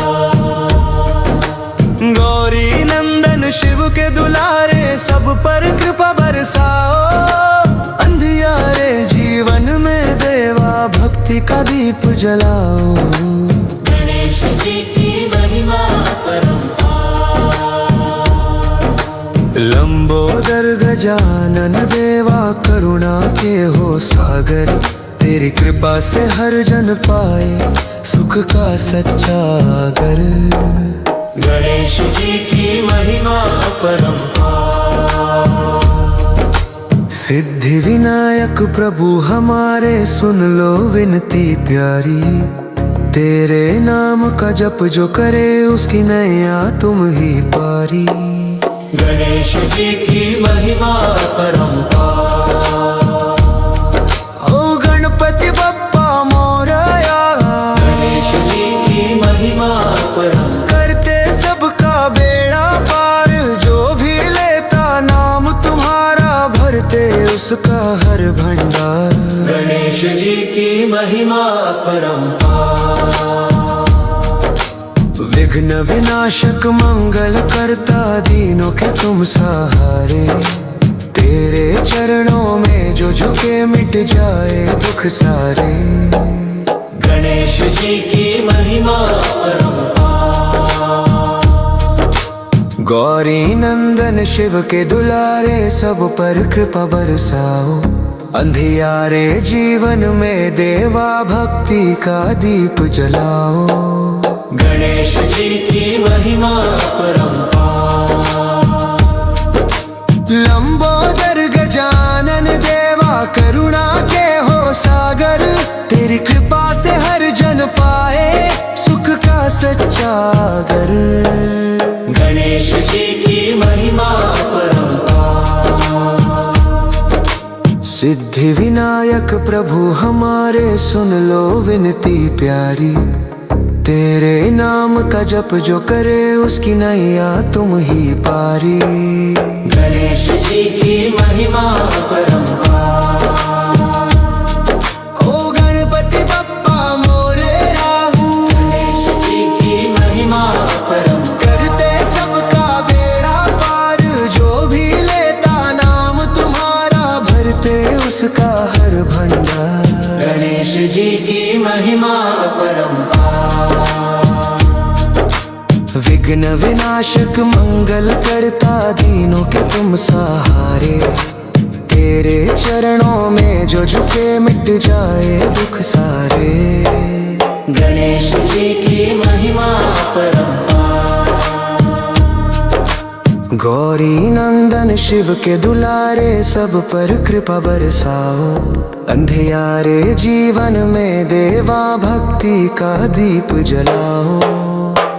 गौरी नंदन शिव के दुलारे, सब पर कृपा बरसाओ, अंधियारे जीवन में देवा भक्ति का दीप जलाओ। गणेश जी की महिमा परंपार, लंबोदर गजानन देवा करुणा के हो सागर, तेरी कृपा से हर जन पाए सुख का सच्चा घर। गणेश जी की महिमा परंपार, सिद्धि विनायक प्रभु हमारे सुन लो विनती प्यारी, तेरे नाम का जप जो करे उसकी नैया तुम ही पारी। गणेश जी की महिमा परंपार, ओ गणपति बप्पा मोर उसका हर भंडार। गणेश जी की महिमा अपरंपार। विघ्न विनाशक मंगल करता दीनों के तुम सहारे। तेरे चरणों में जो झुके मिट जाए दुख सारे। गणेश जी की महिमा अपरंपार। गौरी नंदन शिव के दुलारे सब पर कृपा बरसाओ। अंधियारे जीवन में देवा भक्ति का दीप जलाओ। गणेश जी की महिमा अपरंपार। लंबोदर गजानन देवा करुणा के हो सागर। तेरी कृपा से हर जन पाए सुख का सच्चा घर। गणेश जी की महिमा अपरंपार। सिद्धि विनायक प्रभु हमारे सुन लो विनती प्यारी। तेरे नाम का जप जो करे उसकी नैया तुम ही पारी। गणेश जी की महिमा अपरंपार। ओ गणपति बप्पा मोरया हूँ। गणेश जी की महिमा अपरंपार। करते सबका बेड़ा पार। जो भी लेता नाम तुम्हारा भरते उसका हर भंडार। गणेश जी की महिमा अपरंपार। विघ्न विनाशक मंगल करता दीनों के तुम सहारे। तेरे चरणों में जो झुके मिट जाए दुख सारे। गणेश जी की महिमा अपरंपार। गौरी नंदन शिव के दुलारे सब पर कृपा बरसाओ। अंधियारे जीवन में देवा भक्ति का दीप जलाओ।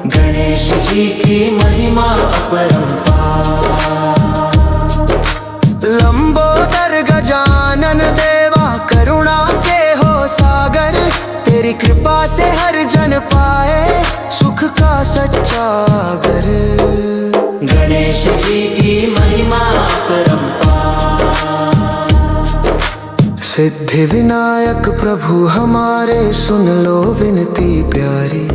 गणेश जी की महिमा अपरंपार। लंबोदर गजानन देवा करुणा के हो सागर। तेरी कृपा से हर जन पाए सुख का सच्चा घर। गणेश जी की महिमा अपरंपार। सिद्धि विनायक प्रभु हमारे सुन लो विनती प्यारी।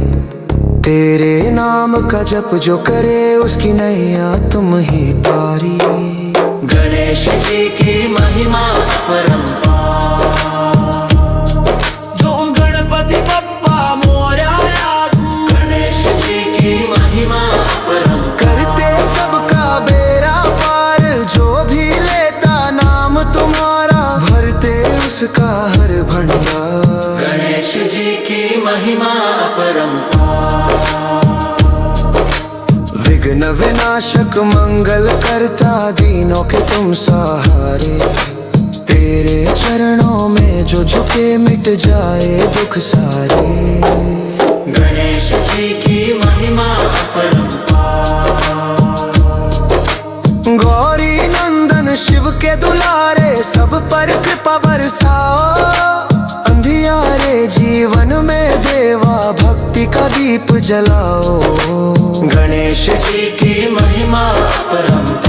तेरे नाम का जप जो करे उसकी नैया तुम ही पारी। गणेश जी की महिमा अपरंपार। जो गणपति बप्पा मोरया हूँ। गणेश जी की महिमा अपरंपार। करते सबका बेड़ा पार। जो भी लेता नाम तुम्हारा भरते उसका हर भंडार। गणेश जी की महिमा अपरंपार। विघ्न विनाशक मंगल करता दीनों के तुम सहारे। तेरे चरणों में जो झुके मिट जाए दुख सारे। गणेश जी की महिमा अपरंपार। गौरी नंदन शिव के दुलारे सब पर कृपा बरसाओ। अंधियारे जीवन में देवा भक्ति का दीप जलाओ। गणेश जी की महिमा अपरंपार।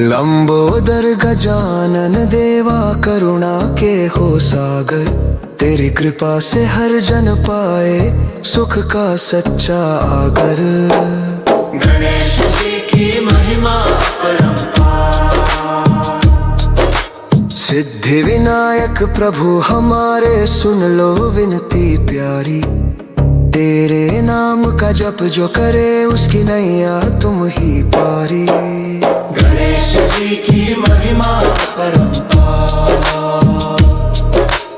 लंबोदर गजानन देवा करुणा के हो सागर। तेरी कृपा से हर जन पाए सुख का सच्चा आगर। गणेश जी की महिमा अपरंपार। सिद्धि विनायक प्रभु हमारे सुन लो विनती प्यारी। तेरे नाम का जप जो करे उसकी नैया तुम ही पारी। गणेश जी की महिमा अपरंपार।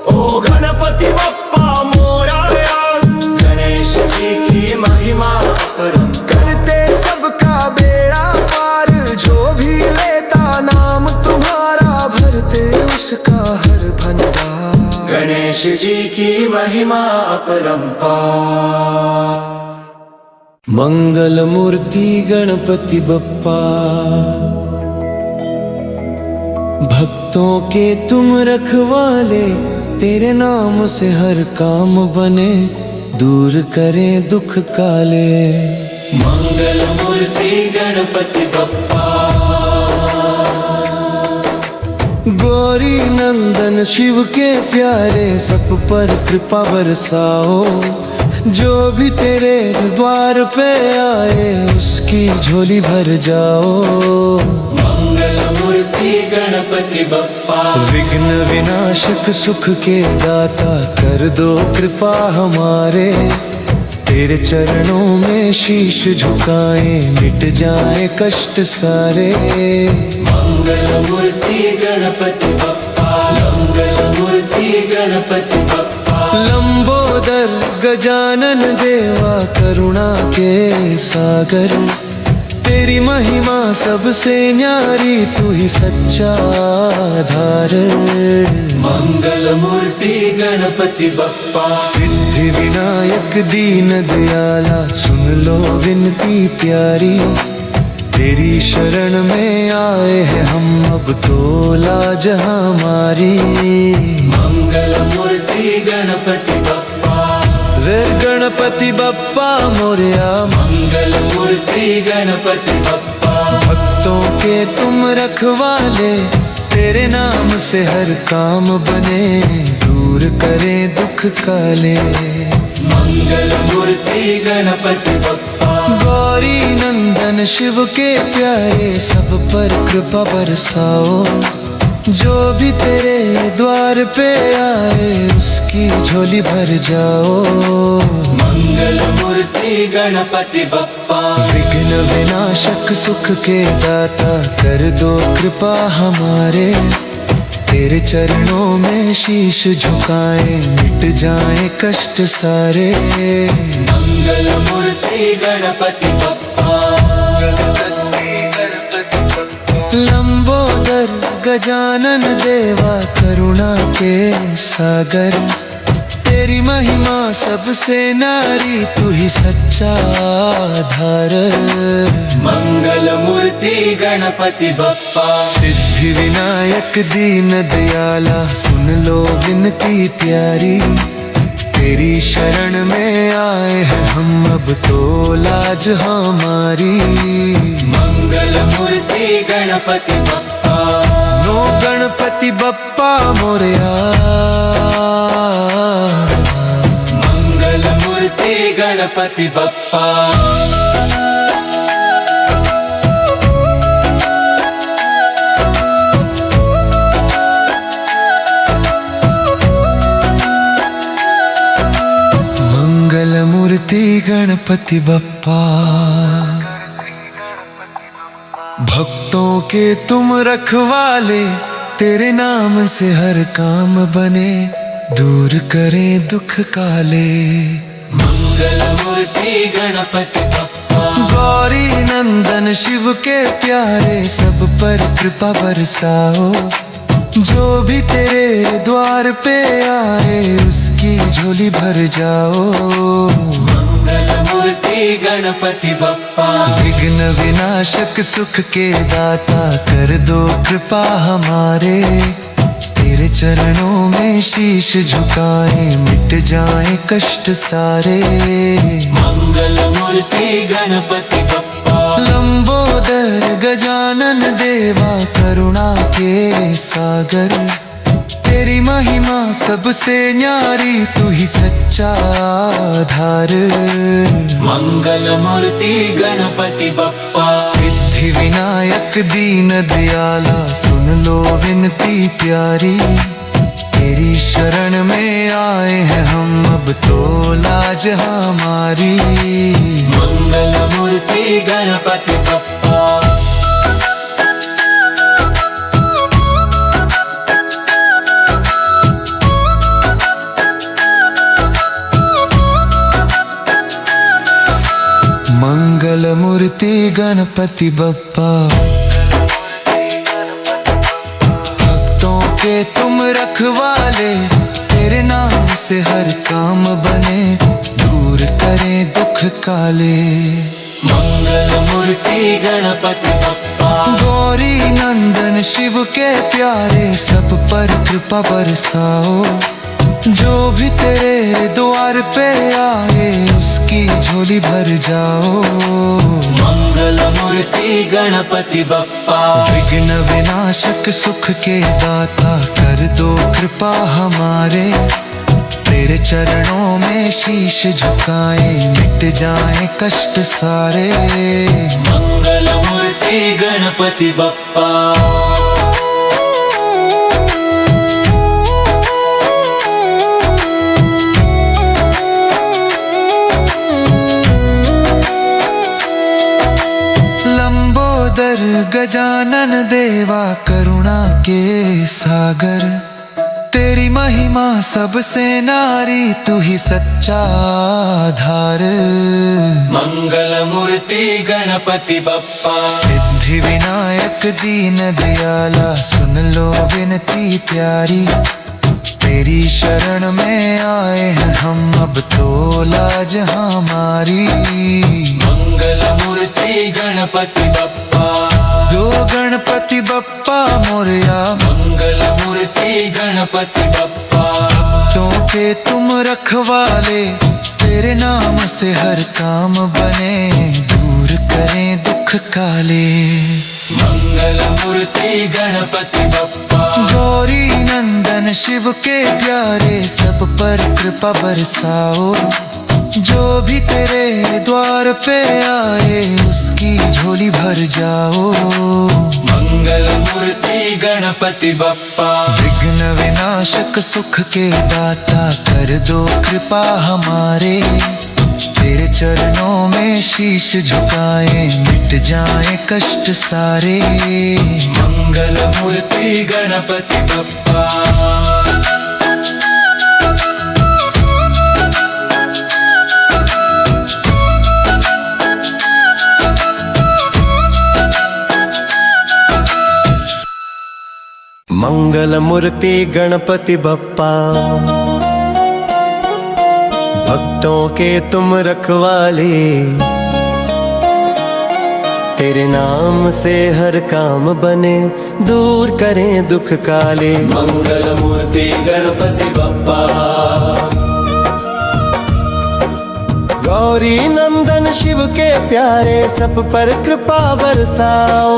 ओ गणपति बप्पा मोरया हूँ। गणेश जी की महिमा अपरंपार। करते सबका बेड़ा पार। जो भी लेता नाम तुम्हारा भरते उसका हर भंडार। गणेश जी की महिमा अपरंपार। मंगल मूर्ति गणपति बप्पा, भक्तों के तुम रखवाले, तेरे नाम से हर काम बने, दूर करें दुख काले। मंगल मूर्ति गणपति बप्पा, गौरी नंदन शिव के प्यारे सब पर कृपा बरसाओ। जो भी तेरे द्वार पे आए उसकी झोली भर जाओ। मंगल मूर्ति गणपति बप्पा विघ्न विनाशक सुख के दाता कर दो कृपा हमारे। तेरे चरणों में शीश झुकाए मिट जाए कष्ट सारे। मंगल मूर्ति गणपति बप्पा मंगल मूर्ति गणपति बप्पा। लंबोदर गजानन देवा करुणा के सागर। तेरी महिमा सबसे न्यारी तू ही सच्चा आधार। मंगल मूर्ति गणपति बप्पा सिद्धि विनायक दीन दयाला सुन लो विनती प्यारी। तेरी शरण में आए हैं हम अब तो लाज हमारी। मंगल मूर्ति गणपति बप्पा वे गणपति बप्पा मोरया। मंगल मूर्ति गणपति बप्पा। भक्तों के तुम रखवाले तेरे नाम से हर काम बने। दूर करे दुख काले। मंगल मूर्ति गणपति बप्पा गौरी नंदन शिव के प्यारे सब पर कृपा बरसाओ। जो भी तेरे द्वार पे आए उसकी झोली भर जाओ। मंगल मूर्ति गणपति बप्पा विघ्न विनाशक सुख के दाता कर दो कृपा हमारे। तेरे चरणों में शीश झुकाए मिट जाए कष्ट सारे। मंगल मूर्ति गणपति बप्पा लंबोदर गजानन देवा करुणा के सागर। तेरी महिमा सबसे नारी तू ही सच्चा आधार। मंगल मूर्ति गणपति बप्पा सिद्धि विनायक दीन दयाला सुन लो विनती प्यारी। तेरी शरण में आए हैं हम अब तो लाज हमारी। मंगल मूर्ति गणपति बप्पा नो गणपति बप्पा मोरया। मंगल मूर्ति गणपति बप्पा मंगल मूर्ति गणपति बप्पा। भक्तों के तुम रखवाले तेरे नाम से हर काम बने। दूर करें दुख काले। मंगल मूर्ति गणपति बप्पा गौरी नंदन शिव के प्यारे सब पर कृपा बरसाओ। जो भी तेरे द्वार पे आए उसकी झोली भर जाओ। मंगल मूर्ति गणपति बप्पा विघ्न विनाशक सुख के दाता कर दो कृपा हमारे। तेरे चरणों में शीश झुकाए मिट जाए कष्ट सारे। मंगल मूर्ति गणपति बप्पा लंबोदर गजानन देवा करुणा के सागर। तेरी महिमा सबसे न्यारी तू ही सच्चा आधार। मंगल मूर्ति गणपति बप्पा सिद्धि विनायक दीन दयाला सुन लो विनती प्यारी। तेरी शरण में आए हैं हम अब तो लाज हमारी। मंगल मूर्ति गणपति बप्पा मंगल मूर्ति गणपति बप्पा। भक्तों के तुम रखवाले तेरे नाम से हर काम बने। दूर करें दुख काले। मंगल मूर्ति गणपति बप्पा गौरी नंदन शिव के प्यारे सब पर कृपा बरसाओ। जो भी तेरे द्वार पे आए उसकी झोली भर जाओ। मंगल मूर्ति गणपति बप्पा, विघ्न विनाशक सुख के दाता कर दो कृपा हमारे। तेरे चरणों में शीश झुकाए मिट जाए कष्ट सारे। मंगल मूर्ति गणपति बप्पा। लंबोदर गजानन देवा करुणा के सागर, तेरी महिमा सबसे नारी तू ही सच्चा आधार। मंगल मूर्ति गणपति बप्पा, सिद्धि विनायक दीन दयाला सुन लो विनती प्यारी। तेरी शरण में आए हैं हम अब तो लाज हमारी। मंगल मूर्ति गणपति बप्पा, दो गणपति बप्पा मोरया। मंगल मूर्ति गणपति बप्पा। भक्तों के तुम रखवाले, तेरे नाम से हर काम बने, दूर करें दुख काले। मंगल मूर्ति गणपति बप्पा, गौरी नंदन शिव के प्यारे सब पर कृपा बरसाओ। जो भी तेरे द्वार पे आए उसकी झोली भर जाओ। मंगल मूर्ति गणपति बप्पा, विघ्न विनाशक सुख के दाता कर दो कृपा हमारे। तेरे चरणों में शीश झुकाए मिट जाए कष्ट सारे। मंगल मूर्ति गणपति बप्पा। मंगल मूर्ति गणपति बप्पा, भक्तों के तुम रखवाले। तेरे नाम से हर काम बने, दूर करें दुख काले। मंगल मूर्ति गणपति बप्पा, गौरी नंदन शिव के प्यारे सब पर कृपा बरसाओ।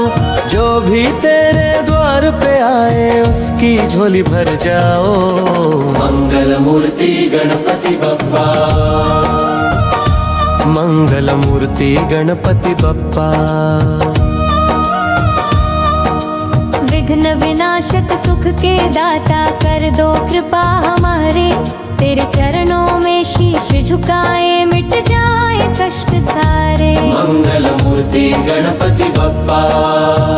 जो भी तेरे द्वार पे आए उसकी झोली भर जाओ। मंगल मूर्ति गणपति बप्पा, मंगल मूर्ति गणपति बप्पा। विघ्न विनाशक सुख के दाता कर दो कृपा हमारे। तेरे चरणों में शीश झुकाए मिट जाए कष्ट सारे। मंगल मूर्ति गणपति बप्पा,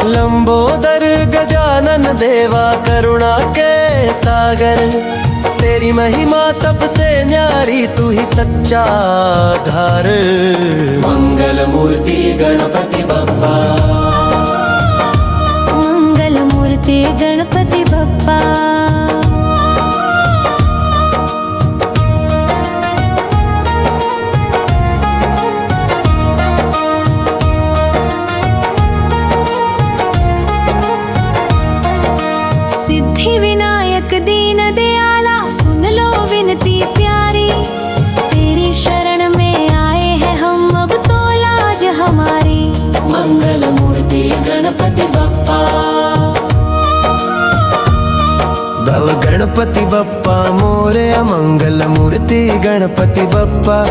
लंबोदर गजानन देवा करुणा के सागर। तेरी महिमा सबसे न्यारी तू ही सच्चा आधार। मंगल मूर्ति गणपति बप्पा, मंगल मूर्ति गणपति बप्पा। सिद्धि विनायक दीन दयाला सुन लो विनती प्यारी। तेरी शरण में आए हैं हम अब तो लाज हमारी। मंगल मूर्ति गणपति बप्पा, दल गणपति बप्पा मोरया। मंगल मूर्ति गणपति बप्पा,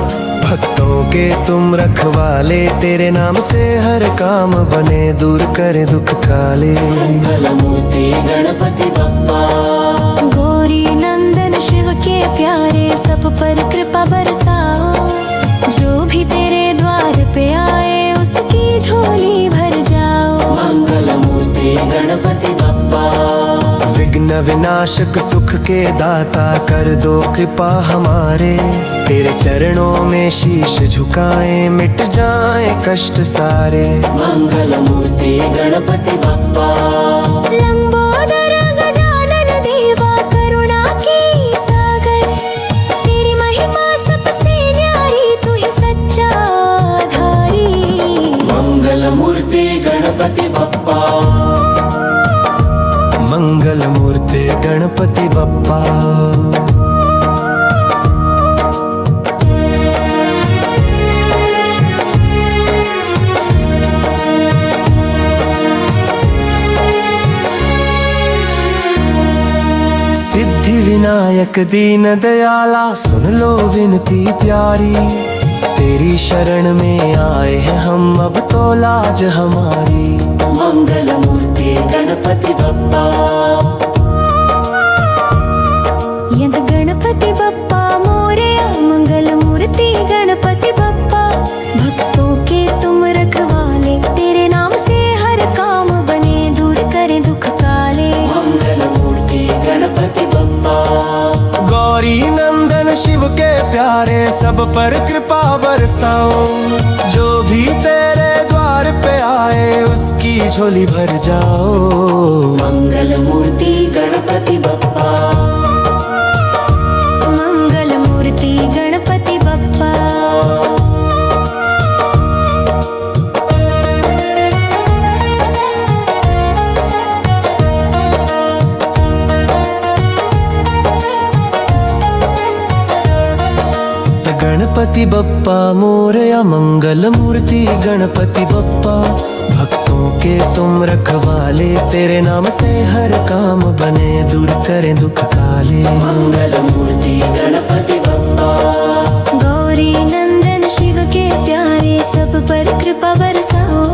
भक्तों के तुम रखवाले। तेरे नाम से हर काम बने, दूर करे दुख काले। मंगल मूर्ति गणपति बप्पा, गौरी नंदन शिव के प्यारे सब पर कृपा बरसाओ। जो भी तेरे द्वार पे आए उसकी झोली भर जाओ। मंगल मूर्ति गणपति बप्पा, विघ्न विनाशक सुख के दाता कर दो कृपा हमारे। तेरे चरणों में शीश झुकाए मिट जाए कष्ट सारे। मंगल मूर्ति गणपति बप्पा, लंबोदर गजानन देवा करुणा के सागर। तेरी महिमा सबसे न्यारी तू ही सच्चा आधारी। मंगल मूर्ति गणपति बप्पा, मंगल मूर्ति गणपति बप्पा। विनायक दीन दयाला सुन लो विनती प्यारी, तेरी शरण में आए हैं हम अब तो लाज हमारी। मंगल मूर्ति गणपति बप्पा, यद गणपति बप्पा मोरया, मंगल मूर्ति गणपति बप्पा। भक्तों के तुम रखवाले, तेरे नाम से हर काम बने, दूर करे दुख काले। मंगल मूर्ति गणपति बप्पा, गौरी नंदन शिव के प्यारे सब पर कृपा बरसाओ, जो भी तेरे द्वार पे आए उसकी झोली भर जाओ। मंगल मूर्ति गणपति बप्पा, मंगल मूर्ति गणपति बप्पा। गणपति बप्पा मोरया, मंगल मूर्ति गणपति बप्पा। भक्तों के तुम रखवाले, तेरे नाम से हर काम बने, दूर करें दुख काले। मंगल मूर्ति गणपति बप्पा, गौरी नंदन शिव के प्यारे सब पर कृपा बरसाओ,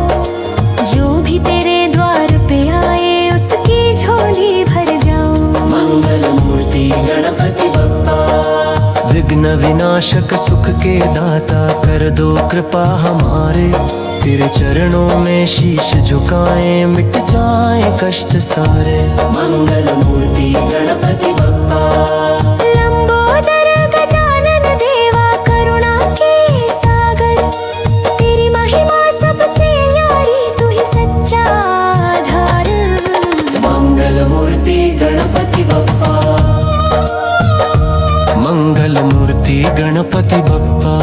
जो भी तेरे द्वार पे आए उसकी झोली भर जाओ। मंगल मूर्ति गणपति बप्पा, विघ्न विनाशक सुख के दाता कर दो कृपा हमारे, तेरे चरणों में शीश झुकाएं मिट जाएं कष्ट सारे। मंगल मूर्ति गणपति बप्पा, लंबोदर गजानन देवा करुणा के सागर, तेरी महिमा सबसे न्यारी तू ही सच्चा आधार। मंगल मूर्ति गणपति बप्पा, मंगल मूर्ति गणपति बप्पा।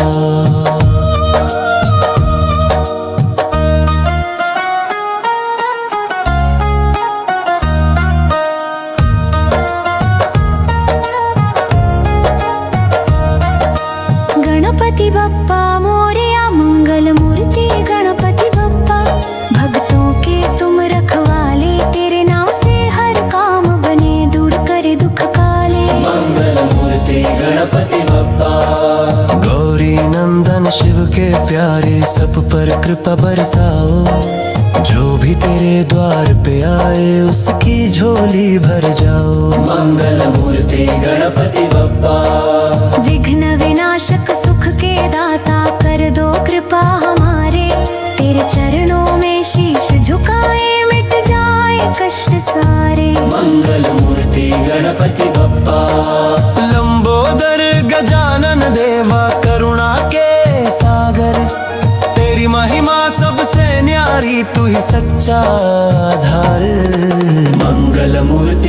गणपति बप्पा मोरया, मंगल मूर्ति गणपति बप्पा। भक्तों के तुम रखवाले, तेरे नाम से हर काम बने, दूर करे दुख काले। मंगल मूर्ति गणपति बप्पा, गौरी नंदन शिव के प्यारे सब पर कृपा बरसाओ, जो भी तेरे द्वार पे आए उसकी झोली भर जाओ। मंगल मूर्ति गणपति बप्पा, विघ्न विनाशक सुख के दाता कर दो कृपा हमारे, तेरे चरणों में शीश झुकाए मिट जाए कष्ट सारे। मंगल मूर्ति गणपति बप्पा, लंबोदर गजानन देवा करुणा के सागर, तेरी महिमा सबसे न्यारी तू ही सच्चा आधार। मंगल मूर्ति